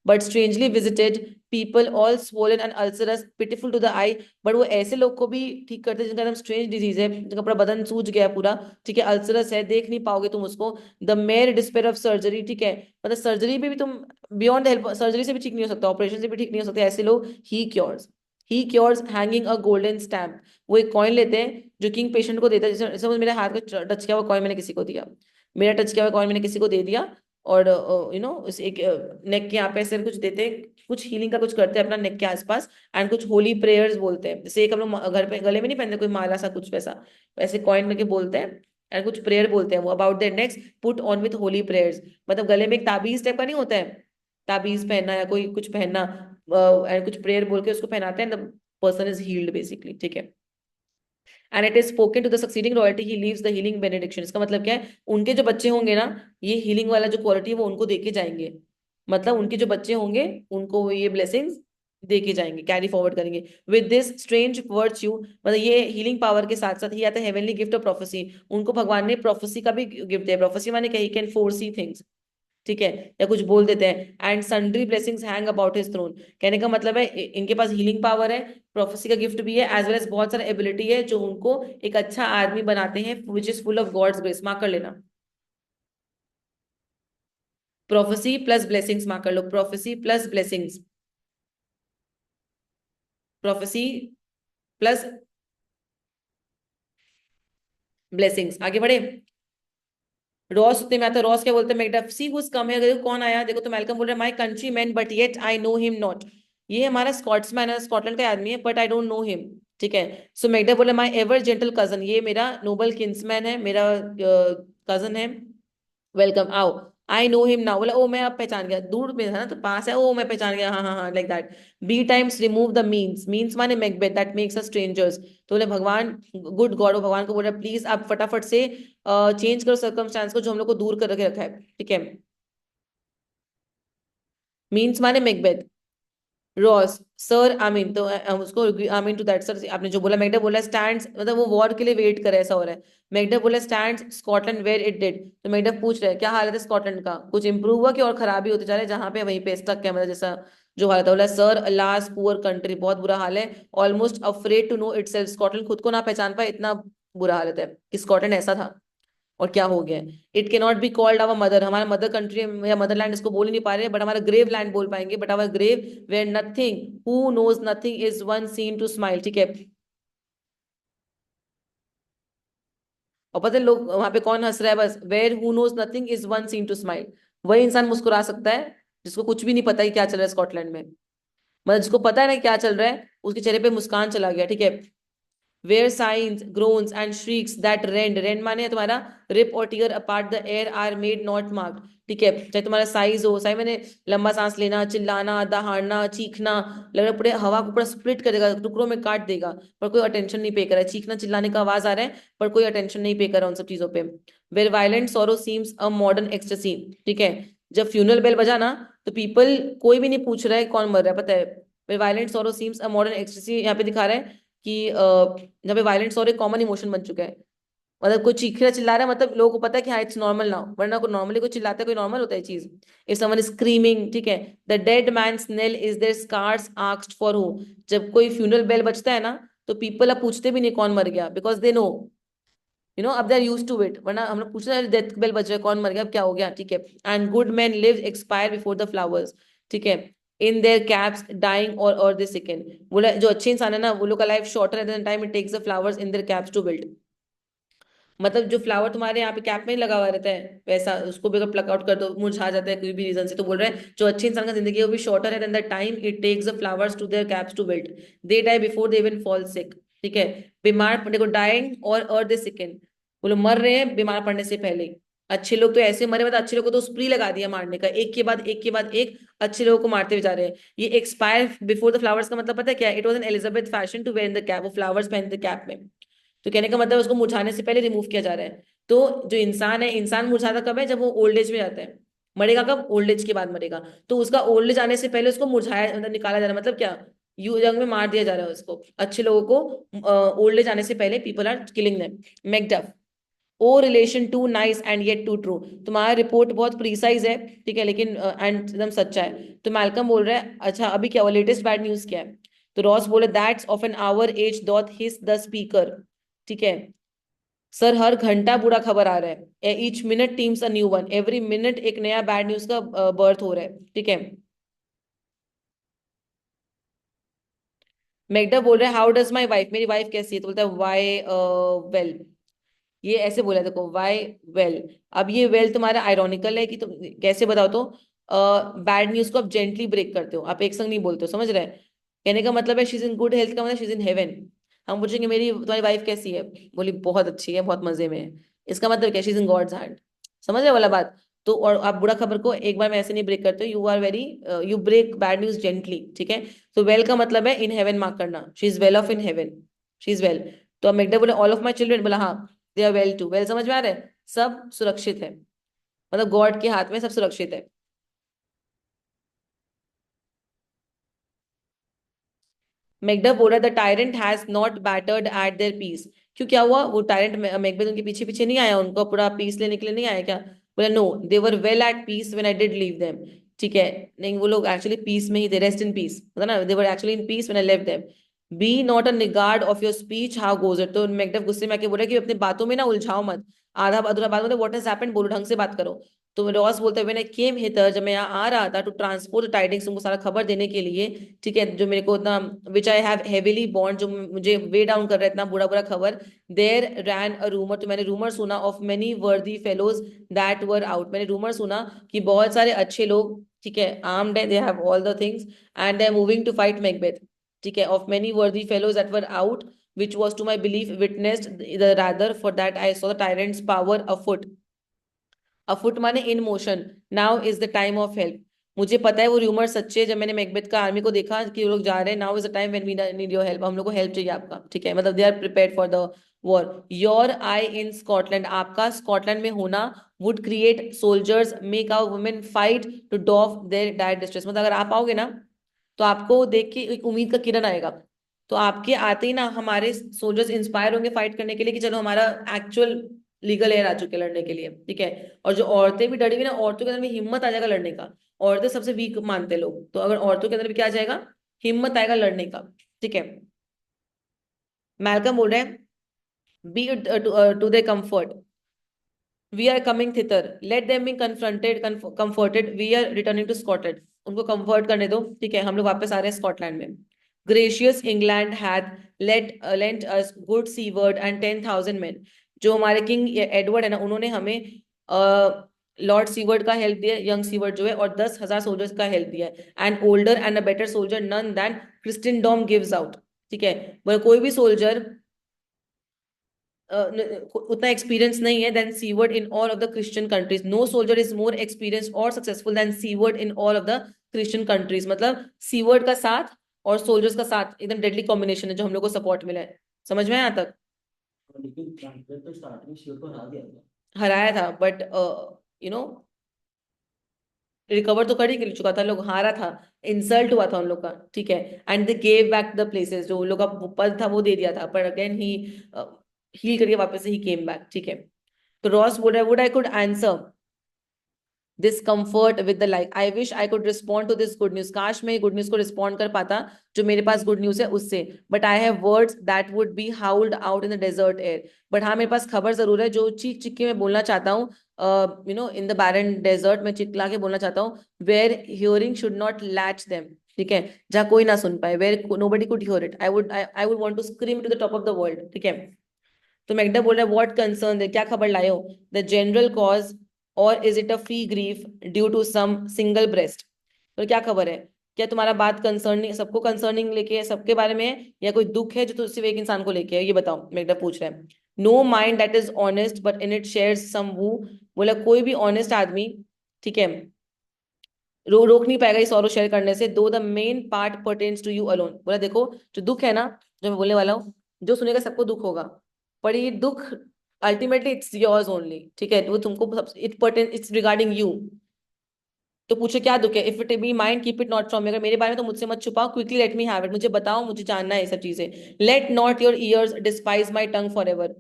but strangely visited people all swollen and ulcerous pitiful to the eye. But वो ऐसे लोग को भी ठीक करते हैं जिनका एकदम स्ट्रेंज डिजीज है, जिनका पूरा बदन सूज गया है पूरा। ठीक है, अल्सरस है, देख नहीं पाओगे तुम उसको। The mayor despair of surgery. ठीक है, मतलब सर्जरी भी तुम बियॉन्ड हेल्प, सर्जरी से भी ठीक नहीं हो सकता, ऑपरेशन से भी ठीक नहीं हो सकता, ऐसे लोग ही cures hanging a golden stamp. वो एक कॉइन लेते हैं जो किंग पेशेंट को देता है, जैसे जैसे मेरे हाथ का टच किया हुआ कॉइन मैंने किसी को दिया, मेरा टच किया हुआ कॉइन मैंने किसी को दे दिया, और उस एक नेक के यहाँ पे ऐसे कुछ देते हैं, कुछ हीलिंग का कुछ करते हैं अपना नेक के आसपास, एंड कुछ होली प्रेयर्स बोलते हैं। जैसे एक हम लोग घर पे गले में नहीं पहनते कोई माला सा कुछ वैसा, वैसे कॉइन में के बोलते हैं, एंड कुछ प्रेयर बोलते हैं वो about their next put on with Holi prayers. मतलब गले में एक ताबीज टाइप का नहीं होता है, ताबीज पहनना या कोई कुछ पहनना, एंड कुछ प्रेयर बोल के उसको पहनाते हैं, the person is healed basically. ठीक है, and it is spoken to the succeeding royalty he leaves the healing benediction. इसका मतलब क्या है? उनके जो बच्चे होंगे ना, ये हीलिंग वाला जो क्वालिटी है वो उनको देके जाएंगे। मतलब उनके जो बच्चे होंगे उनको वो ये ब्लेसिंग्स देके जाएंगे, कैरी फॉरवर्ड करेंगे विद दिस स्ट्रेंज वर्च्यू। मतलब ये हीलिंग पावर के साथ साथ ही आता है हेवनली गिफ्ट ऑफ प्रोफेसी। उनको भगवान ने प्रोफेसी का भी गिफ्ट दिया। प्रोफेसी माने क्या? He can foresee things. ठीक है, या कुछ बोल देते हैं। And sundry blessings hang about his throne. कहने का मतलब है इनके पास हीलिंग पावर है, प्रोफेसी का गिफ्ट भी है, एज वेल एज बहुत सारा एबिलिटी है जो उनको एक अच्छा आदमी बनाते हैं, which is full of God's grace. Mark कर लेना, प्रोफेसी प्लस ब्लेसिंग्स। मार्क कर लो, prophecy plus blessings, prophecy plus blessings. आगे बढ़े। रॉस उतने में आता है। रॉस क्या बोलते हैं? मैकडफ सी हुज कम है। देखो कौन आया, देखो तो मैल्कम बोल रहा है my country man but yet I know him not. ये हमारा स्कॉट्समैन है, स्कॉटलैंड का आदमी है, but I don't know him. ठीक है। सो मैकडफ बोले माई एवर जेंटल कजन, ये मेरा नोबल किंसमैन है, मेरा कजन है, वेलकम आओ। आई नो हिम नाउ, बोला ओ मैं अब पहचान गया, दूर में था ना तो पास है, ओ मैं पहचान गया, हाँ हाँ हाँ, like that. Betimes remove the means, means माने Macbeth, that makes us strangers. तो बोले भगवान, गुड गॉड, वो भगवान को बोल रहा है प्लीज आप फटाफट से चेंज करो सर्कमस्टांस को जो हम लोग को दूर कर के रखा है। ठीक है। मीन्स माने मैकबेथ। रॉस, सर आमीन, तो उसको आमीन टू दैट सर, आपने जो बोला। मैकडा बोला स्टैंड्स, मतलब वो वॉर के लिए वेट करे, ऐसा हो रहा है। मैकडा बोला stands Scotland where it did. तो मैकडा पूछ रहे हैं क्या हालत है स्कॉटलैंड का, कुछ इंप्रूव हुआ कि और खराबी होते जा रहे हैं, जहां पे वहीं पे स्टक है, मतलब जैसा जो हालत है। बोला सर अलास पुअर कंट्री, बहुत बुरा हाल है, almost afraid to know itself, Scotland खुद को ना पहचान पाए, इतना बुरा हालत है कि स्कॉटलैंड ऐसा था और क्या हो गया है। It can not be called our mother, हमारा मदर कंट्री या मदरलैंड इसको बोल ही नहीं पा रहे, बट हमारा ग्रेव लैंड बोल पाएंगे, but our grave where nothing who knows nothing is once seen to smile. ठीक है। और पता है लोग वहां पे कौन हंस रहा है, बस where who knows nothing is once seen to smile, वही इंसान मुस्कुरा सकता है जिसको कुछ भी नहीं पता कि क्या चल रहा है स्कॉटलैंड में। मतलब जिसको पता है ना क्या चल रहा है, उसके चेहरे पे मुस्कान चला गया। ठीक है। where signs, groans and shrieks that rend माने है तुम्हारा rip or tear apart the air are made not marked। ठीक है। चाहे तुम्हारा साइज हो, साइज मैंने लंबा सांस लेना, चिल्लाना, दहाड़ना, चीखना, लग रहा है पूरे हवा को पूरा स्प्लिट कर देगा, टुकड़ों में काट देगा, पर कोई अटेंशन नहीं पे कर रहा है। चीखना चिल्लाने का आवाज आ रहा है पर कोई अटेंशन नहीं पे कर रहा उन सब चीजों पे। where violent sorrow seems a modern ecstasy। ठीक है। जब फ्यूनरल बेल बजा ना तो पीपल, कोई भी नहीं पूछ रहा है कौन मर रहा है, पता है। where violent sorrow seems a modern ecstasy यहाँ पे दिखा रहा है कि जहाँ पे वायलेंस और एक कॉमन इमोशन बन चुका है। मतलब कोई चीख रहा चिल्ला रहा है, मतलब लोगों को पता है कि हाँ इट्स नॉर्मल नाउ, वरना को नॉर्मली कोई चिल्लाता है, कोई नॉर्मल होता है चीज। इफ समवन इज स्क्रीमिंग, ठीक है, the dead man's knell is there scarce asked for who. जब कोई फ्यूनरल बेल बजता है ना तो पीपल अब पूछते भी नहीं कौन मर गया, बिकॉज दे नो, अब they are used to it. वरना हम लोग पूछते हैं डेथ बेल बज रहा है कौन मर गया, अब क्या हो गया। ठीक है। And good man live expire before the flowers. ठीक है। इन देयर कैप्स डाइंग और दे सिकन। बोला जो अच्छे इंसान है ना वो लोग का life shorter than time it takes the flowers in their caps to build. मतलब जो फ्लावर तुम्हारे यहाँ पे कैप में ही लगा हुआ रहता है वैसा, उसको भी अगर प्लक आउट कर दो मुरझा जाता है कोई भी रीजन से। तो बोल रहे हैं जो अच्छे इंसान का जिंदगी है वो भी शॉर्टर है than the time it takes the flowers to their caps to build. They die before they even fall sick. ठीक है। बीमार देखो, डाइंग और दे सिकन, वो लोग मर रहे हैं बीमार पड़ने से पहले। अच्छे लोग तो ऐसे मरे, मतलब अच्छे लोग को तो स्प्री लगा दिया मारने का, एक के बाद एक के बाद एक अच्छे लोगों को मारते हुए जा रहे हैं। ये एक्सपायर बिफोर द फ्लावर्स का मतलब पता है क्या, it was an Elizabeth fashion to wear in the cap, वो फ्लावर्स पहनते कैप में। तो कहने का मतलब उसको मुरझाने से पहले रिमूव किया जा रहा है। तो जो इंसान है, इंसान मुरझाता कब है, जब वो ओल्ड एज में जाता है। मरेगा कब, ओल्ड एज के बाद मरेगा। तो उसका ओल्ड एज आने से पहले उसको मुरझाया, मतलब निकाला जा रहा है, मतलब क्या, यू यंग में मार दिया जा रहा है उसको, अच्छे लोगों को ओल्ड एज आने से पहले people are killing them. Macduff, O relation too nice and yet too true. तुम्हारा रिपोर्ट बहुत प्रीसाइज है, ठीक है, लेकिन एंड एकदम सच्चा है। तो मैल्कम बोल रहा है अच्छा अभी क्या हुआ, लेटेस्ट बैड न्यूज क्या है। तो रॉस बोले that's of an hour age doth hiss the speaker. ठीक है। सर हर घंटा बुरा खबर आ रहा है, each minute teams a new one, every minute एक नया बैड न्यूज का बर्थ हो रहा है। ठीक है। मैगडा बोल रहा है हाउ डज माई वाइफ, मेरी वाइफ कैसी है। तो बोलता है वाई वेल। ये ऐसे बोला देखो, वाई वेल। अब ये वेल तुम्हारा आयरॉनिकल है कि तुम कैसे बताओ तो, बैड न्यूज को आप जेंटली ब्रेक करते हो, आप एक संग नहीं बोलते हो, समझ रहे हैं। कहने का मतलब है she is in good health का मतलब शी इज इन हेवन। हम पूछेंगे मेरी तुम्हारी वाइफ कैसी है, बोली बहुत अच्छी है, बहुत मजे में है, इसका मतलब क्या, she is in God's hand. समझ रहे वाला बात। तो और आप बुरा खबर को एक बार में ऐसे नहीं ब्रेक करते हो, you are very, you break bad news gently. ठीक है। तो वेल का मतलब है इन हेवन मार्क करना, she is well off in heaven, she is well. तो अब मेघडा बोले ऑल ऑफ माई चिल्ड्रन, बोला हाँ they are well too, well समझ में आ रहा है, सब सुरक्षित है, मतलब गॉड के हाथ में सब सुरक्षित है। मैकडफ बोल रहा the tyrant has not battered at their peace. क्यों क्या हुआ, वो टायरेंट मैकबेथ उनके पीछे पीछे नहीं आया, उनको पूरा पीस लेने के लिए नहीं आया क्या। बोला no they were well at peace when I did leave them. ठीक है। नहीं वो लोग एक्चुअली पीस में ही थे, रेस्ट इन पीस, पता ना, they were actually in peace when I left them. Be not a niggard of your speech how goes it. तो मैकडफ गुस्से में आके बोला कि अपनी बातों में ना उलझाओ मत, आधा अधूरा बात मतलब व्हाट हैज हैपेंड बोलो, ढंग से बात करो। तो रॉस बोलते हुए, केम हियर, जब मैं यहाँ आ रहा था टू ट्रांसपोर्ट टाइडिंग्स, तुमको सारा खबर देने के लिए। ठीक है। जो मेरे को इतना, विच आई हैव हेविली बॉन्ड, जो मुझे वे डाउन कर रहा है इतना बुरा बुरा खबर। देयर रैन अ रूमर, तो मैंने रूमर सुना, ऑफ मेनी वर्दी फेलोज दैट वर आउट, मैंने रूमर सुना कि बहुत सारे अच्छे लोग ठीक है, armed है, they have all the things, and they're moving to fight Macbeth. ठीक है, of many worthy fellows that were out, which was to my belief witnessed the rather for that I saw the tyrant's power afoot. अफुट माने in motion, now is the time of help. मुझे पता है वो rumour सच्चे, जब मैंने Macbeth का army को देखा कि वो लोग जा रहे हैं, now is the time when we need your help, हम लोग को हेल्प चाहिए आपका। ठीक है, मतलब they are prepared for the war. Your eye in Scotland, आपका स्कॉटलैंड में होना would create soldiers make our women fight to doff their dire distress. मतलब अगर आप आओगे ना तो आपको देख के एक उम्मीद का किरण आएगा, तो आपके आते ही ना हमारे सोल्जर्स इंस्पायर होंगे फाइट करने के लिए कि चलो हमारा एक्चुअल लीगल एयर आ चुके हैं लड़ने के लिए। ठीक है, और जो औरतें भी डरी हुई ना, औरतों के अंदर भी हिम्मत आ जाएगा लड़ने का। औरतें सबसे वीक मानते हैं लोग, तो अगर औरतों के अंदर भी क्या आ जाएगा, हिम्मत आएगा लड़ने का। ठीक है, मैल्कम बोल रहे हैं, be to the comfort, we are coming thither, let them be confronted comforted, we are returning to Scotland. उनको कंफर्ट करने दो। ठीक है, हम लोग वापस आ रहे हैं स्कॉटलैंड में। Gracious England hath lent us good Siward and 10,000 men। जो हमारे किंग एडवर्ड है ना, उन्होंने हमें लॉर्ड सीवर्ड का हेल्प दिया, यंग सीवर्ड जो है, और 10,000 सोल्जर्स का हेल्प दिया है। And older and a better soldier none than Christendom gives out. ठीक है, बोले कोई भी सोल्जर उतना एक्सपीरियंस नहीं है than Siward in all of the Christian countries, no soldier is more experience और successful than Siward in all of the Christian countries. मतलब सीवर्ड का साथ और सोल्जर्स का साथ एकदम डेडली कॉम्बिनेशन है जो हम लोग को सपोर्ट मिला है। समझ में आया यहाँ तक? लेकिन ट्रांसलेट तो स्टार्टिंग श्योर को हरा दिया था। हराया था बट यू नो रिकवर तो कर ही चुका था, लोग हारा था, इंसल्ट हुआ था उन लोग का। ठीक है, and they gave back the places, जो उन लोग का पद था वो दे दिया था, पर अगेन ही हील करके वापस से ही केम बैक। ठीक है, तो Ross would I could answer this comfort with the like, I wish I could respond to this good news, काश मैं गुड न्यूज को रिस्पॉन्ड कर पाता जो मेरे पास गुड न्यूज है उससे, but I have words that would be howled out in the desert air. But हाँ, मेरे पास खबर जरूर है जो चीख चीख के मैं बोलना चाहता हूँ, इन द बैरन डेजर्ट में चिल्ला के बोलना चाहता हूँ, where hearing should not latch them. ठीक है, जहाँ कोई ना सुन पाए, where nobody could hear it, I would want to scream to the top of the world. ठीक है, तो मैगडा बोल रहा है व्हाट कंसर्न है, क्या खबर लाए हो, द जनरल कॉज और is it a free grief due to some single breast. तो क्या खबर है, क्या तुम्हारा बात कंसर्निंग, सबको कंसर्निंग लेके है, सबके बारे में है, या कोई दुख है जो तो सिर्फ एक इंसान को लेके है, ये बताओ, मैगडा पूछ रहा है। No mind that is honest but in it shares some woe. बोला कोई भी ऑनेस्ट आदमी, ठीक है, रोक नहीं पाएगा इस औरो शेयर करने से, though the main part pertains to you alone. बोला देखो, जो दुख है ना, जो मैं बोलने वाला हूँ, जो सुनेगा सबको दुख होगा, पर ये दुख अल्टीमेटली इट्स योर्स ओनली। ठीक है, तो वो तुमको, it pertain, it's regarding you. तो पूछे क्या दुख है, if it be mine keep it not from, अगर मेरे बारे में तो मुझसे मत छुपाओ, quickly let me have it, मुझे बताओ, मुझे जानना है ये सब चीजें। Let not your ears despise my tongue forever.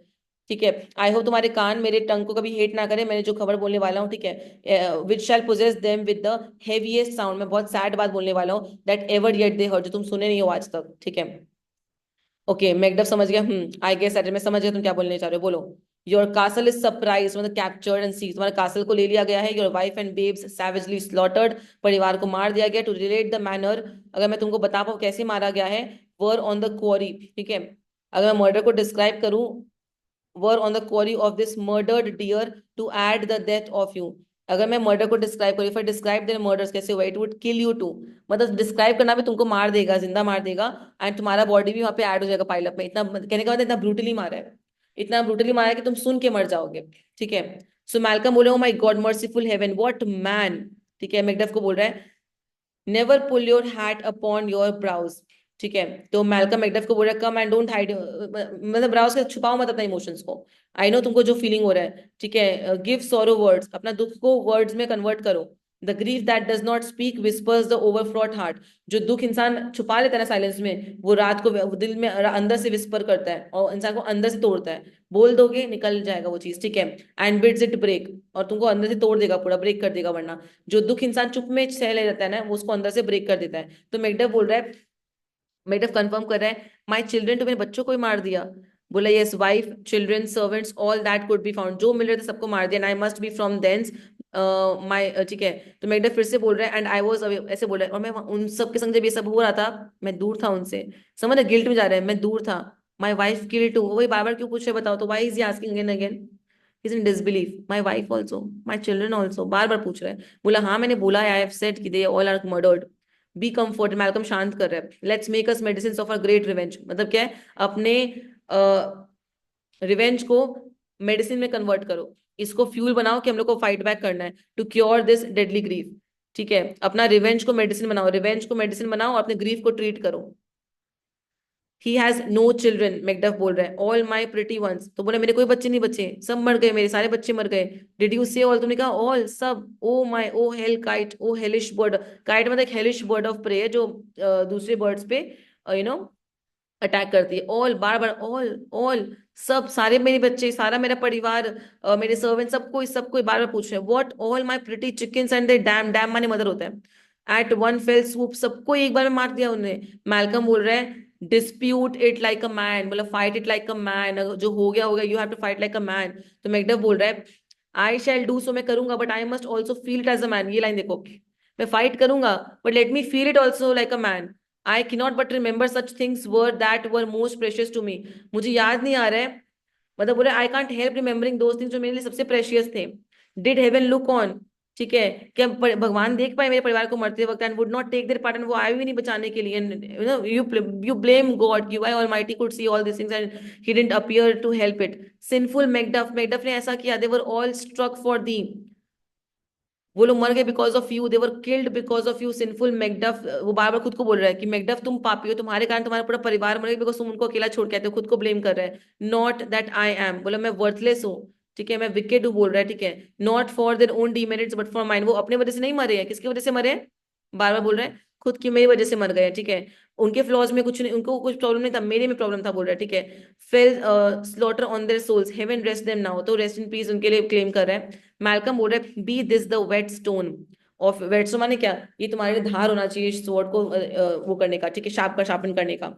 ठीक है, आई होप तुम्हारे कान मेरे टंग को कभी हेट ना करे, मैंने जो खबर बोलने वाला हूँ। ठीक है, which shall possess them with the heaviest sound, मैं बहुत सैड बात बोलने वाला हूँ, that ever yet they heard, जो तुम सुने नहीं हो आज तक। ठीक है, ओके, मैकडफ समझ गया, आई गेस दैट, मैं समझ गया तुम क्या बोलने चाह रहे हो, बोलो। योर कासल इज सरप्राइज मतलब कैप्चर्ड एंड सीज, तुम्हारे कासल को ले लिया गया है। Your wife and babes savagely slaughtered, परिवार को मार दिया गया। टू रिलेट द मैनर, अगर मैं तुमको बता पाऊँ कैसे मारा गया है, वर ऑन द क्वारी। ठीक है, अगर मैं मर्डर को डिस्क्राइब करूं, were on the quarry of this murdered deer to add the death of you. अगर मैं मर्डर को डिस्क्राइब करूँ, if I describe their murders, कैसे हुआ, it would kill you too, मतलब डिस्क्राइब करना भी तुमको मार देगा, जिंदा मार देगा, एंड तुम्हारा बॉडी भी वहां पे ऐड हो जाएगा पाइलअप में। इतना कहने का मतलब इतना ब्रूटली मारा है, इतना ब्रूटली मारा है कि तुम सुन के मर जाओगे। ठीक है, सो मैल्कम बोले, oh my God merciful heaven what man. ठीक है, मैकडफ को बोल रहा है, never pull your hat upon your brows. ठीक है, तो मैल्कम मैकडफ को बोल रहा है, कम एंड डोंट हाइड, मतलब ब्राउज के छुपाओ मत अपने इमोशंस को, आई नो तुमको जो फीलिंग हो रहा है। ठीक है, गिव सॉरो वर्ड्स, अपना दुख को वर्ड्स में कन्वर्ट करो। The grief that does not speak whispers the overfraught heart, जो दुख इंसान छुपा लेता है ना साइलेंस में, वो रात को वो दिल में अंदर से विस्पर करता है और इंसान को अंदर से तोड़ता है। बोल दोगे निकल जाएगा वो चीज। ठीक है, एंड बिड्स इट ब्रेक, और तुमको अंदर से तोड़ देगा, पूरा ब्रेक कर देगा, वरना जो दुख इंसान चुप में सह ले जाता है ना, वो उसको अंदर से ब्रेक कर देता है। तो मैकडफ बोल रहा है, मैडम कंफर्म कर रहा है, माई चिल्ड्रन, तो मेरे बच्चों को ही मार दिया। बोला yes, wife children servants all that could be found, जो मिल रहे थे सबको मार दिया, I must be from thence my. ठीक है, तो मैकडफ फिर से बोल रहा है, एंड आई वॉज ऐसे बोल रहा है, और मैं उन सबके संग जब ये सब हो रहा था, मैं दूर था उनसे। समझ रहे, गिल्ट में जा रहा है, मैं दूर था। माई वाइफ किल्ड टू, वही बार बार क्यों पूछ रहे बताओ, तो why is asking again again. Is in disbelief, my wife also, my children also, बार बार पूछ रहे हैं। बोला हाँ मैंने बोला, आई हैव सेड कि they all are murdered, be comfort. Malcolm शांत कर रहा है। Let's make us medicine of a great revenge, मतलब क्या है, अपने रिवेंज को मेडिसिन में कन्वर्ट करो, इसको फ्यूल बनाओ कि हम लोग को फाइट बैक करना है, to cure this deadly grief. ठीक है, अपना रिवेंज को मेडिसिन बनाओ, रिवेंज को मेडिसिन बनाओ और अपने ग्रीफ को ट्रीट करो। He has no children, Macduff बोल रहा है, ऑल माई प्रिटी वंस, तो बोले मेरे कोई बच्चे नहीं बचे, सब मर गए, मेरे सारे बच्चे मर गए। डिड यू से ऑल, तुमने कहा ऑल, सब। ओ माई, ओ हेल काइट, ओ हेलिश बर्ड, काइट मतलब एक हेलिश बर्ड ऑफ प्रे है जो दूसरे बर्ड्स पे अटैक करती है। ऑल, बार बार ऑल, ऑल, सब, सारे मेरे बच्चे, सारा मेरा परिवार, मेरे सर्वेंट, सबको, सबको बार बार पूछ रहे हैं, what, all my pretty chickens and they dam, dam माने मदर होता है। एट वन फेल swoop, सबको एक बार में मार दिया उन्होंने। मैल्कम बोल रहे हैं dispute it like a man, मतलब fight it like a man, जो हो गया, you have to fight like a man. तो मैकडफ बोल रहा है आई शैल डू सो, मैं करूंगा, but I must also feel it as a man. ये लाइन देखो, मैं फाइट करूंगा but let me feel it also like a man. I cannot but remember such things were that were most precious to me, मुझे याद नहीं आ रहा है, मतलब बोले I can't help remembering those things जो मेरे लिए सबसे प्रेशियस थे। डिड हेवन लुक ऑन, ठीक है, क्या भगवान देख पाए मेरे परिवार को मरते वक्त, and would not take their part, वो आए भी नहीं बचाने के लिए। You blame God, you I almighty could see all this things and he didn't appear to help it. Sinful Macduff, Macduff ने ऐसा किया, they were all struck for thee, वो लोग मर गए because of you, they were killed because of you. Sinful Macduff, वो बार बार खुद को बोल रहा है कि मैकडफ तुम पापी हो, तुम्हारे कारण तुम्हारा पूरा परिवार मर गया, बिकॉज तुम उनको अकेला छोड़ के आते हो, खुद को ब्लेम कर रहा है। नॉट दैट आई एम, बोला मैं वर्थलेस हूँ, ठीक है, मैं विकेड हूँ बोल रहा है, ठीक है। Not for their own demerits but for mine, वो अपने वजह से नहीं मरे हैं, किसकी वजह से मरे हैं, बार बार बोल रहे हैं खुद की मेरी वजह से मर गए, ठीक है। उनके फ्लॉज में कुछ नहीं, उनको कुछ प्रॉब्लम नहीं था, मेरे में प्रॉब्लम था बोल रहा है, ठीक है। फिर slaughter on their souls, heaven rest them now, तो रेस्ट इन पीस उनके लिए क्लेम कर रहा है। मैल्कम बोल रहा है be this the whetstone of, whetstone माने क्या, ये तुम्हारे लिए धार होना चाहिए स्वॉर्ड को वो करने का, ठीक है, शार्पन करने का।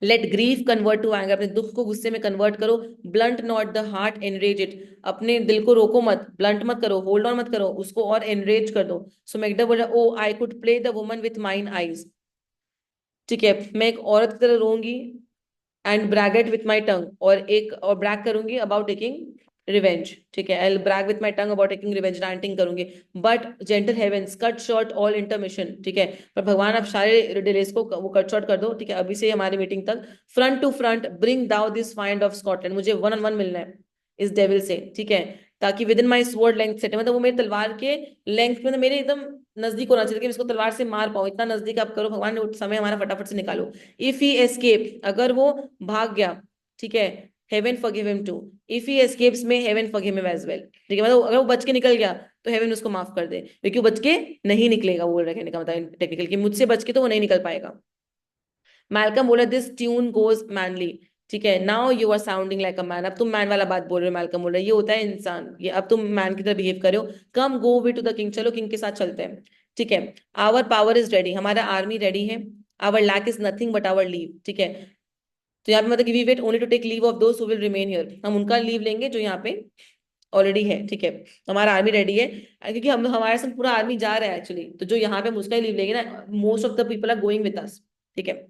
Let grief convert to anger, अपने दुख को गुस्से में कन्वर्ट करो। Blunt not the heart, enrage it, अपने दिल को रोको मत, ब्लंट मत करो, होल्ड ऑन मत करो, उसको और एनरेज कर दो। सो मैकडा बोल रहा, O I could play the woman with mine eyes, ठीक है, मैं एक औरत की तरह रोऊंगी, एंड ब्रैगेट विथ माई टंग, और ब्रैग करूंगी अबाउट टेकिंग रिवेंज, ठीक है, I brag with my tongue about taking revenge, daunting करूंगी। But gentle heavens cut short all intermission, ठीक है, पर भगवान आप सारे डिलेस को वो कट शॉर्ट कर दो, ठीक है, अभी से हमारी मीटिंग तक। Front to front bring thou this fiend of Scotland, मुझे वन ऑन वन मिलना है इस डेविल से, ठीक है, ताकि within my sword length set, मतलब वो मेरी तलवार के लेंथ में, मतलब मेरे एकदम नजदीक होना चाहिए कि मैं इसको तलवार से मार पाऊं, इतना नजदीक आप करो भगवान, वो समय हमारा फटाफट से निकालो। इफ ही एस्केप, अगर वो भाग गया, ठीक है, heaven forgive him too, if he escapes में heaven forgive him as well, ठीक है, मतलब अगर वो बच के निकल गया तो हेवन उसको माफ कर दे, क्योंकि वो बच के नहीं निकलेगा, वो कहने का मतलब टेक्निकल कि मुझसे बच के तो वो नहीं निकल पाएगा। मैल्कम बोला दिस ट्यून गोज मैनली, ठीक है, now you are sounding like a man, अब तुम मैन वाला बात बोल रहे हो। मैल्कम बोल रहा है ये होता है इंसान, ये अब तुम मैन की तरह बिहेव कर रहे हो। Come go we to the king, चलो किंग के साथ चलते हैं, ठीक है। आवर पावर इज रेडी, हमारा आर्मी रेडी है। Our lack is nothing but our leave, ठीक है, तो यहाँ पे मतलब we wait only to take leave of those who will remain here, हम उनका लीव लेंगे जो यहाँ पे ऑलरेडी है, ठीक है। हमारा आर्मी रेडी है, क्योंकि हम हमारे संग पूरा आर्मी जा रहा है एक्चुअली, तो जो यहाँ पे हम उसका ही लीव लेंगे ना, most of the people are going with us, ठीक है।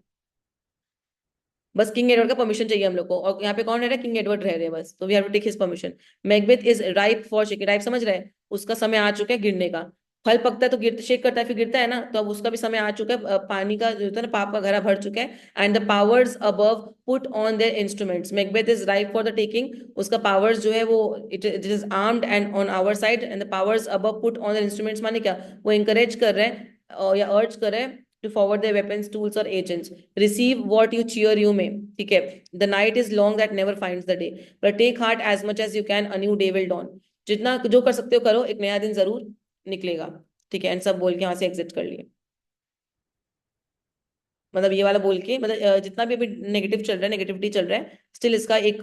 बस किंग एडवर्ड का परमिशन चाहिए हम लोग को, और यहाँ पे कौन रह रहा है, किंग एडवर्ड रह रहे हैं बस, तो we have to take his permission. Macbeth is ripe for shaking, ripe समझ रहे हैं, उसका समय आ चुका है गिरने का। फल पकता है तो गिर शेक करता है फिर गिरता है ना, तो अब उसका भी समय आ चुका है, पानी का जो होता है ना, पाप का घड़ा भर चुका है। And the powers above put on their instruments, Macbeth is ripe for the taking, उसका पावर्स जो है वो it is armed and on our side, and the powers above put on the instruments माने क्या, वो इंकरेज कर रहे हैं या अर्ज कर रहे हैं to forward their weapons tools or agents, receive what you cheer you may, ठीक है। the night is long that never finds the day, but take heart as much as you can, a new day will dawn, जितना जो कर सकते हो करो, एक नया दिन जरूर निकलेगा, ठीक है। एंड सब बोल के यहाँ से एग्जिट कर लिए, मतलब ये वाला बोल के, मतलब जितना भी अभी नेगेटिव चल रहा है, नेगेटिविटी चल रहा है, स्टिल इसका एक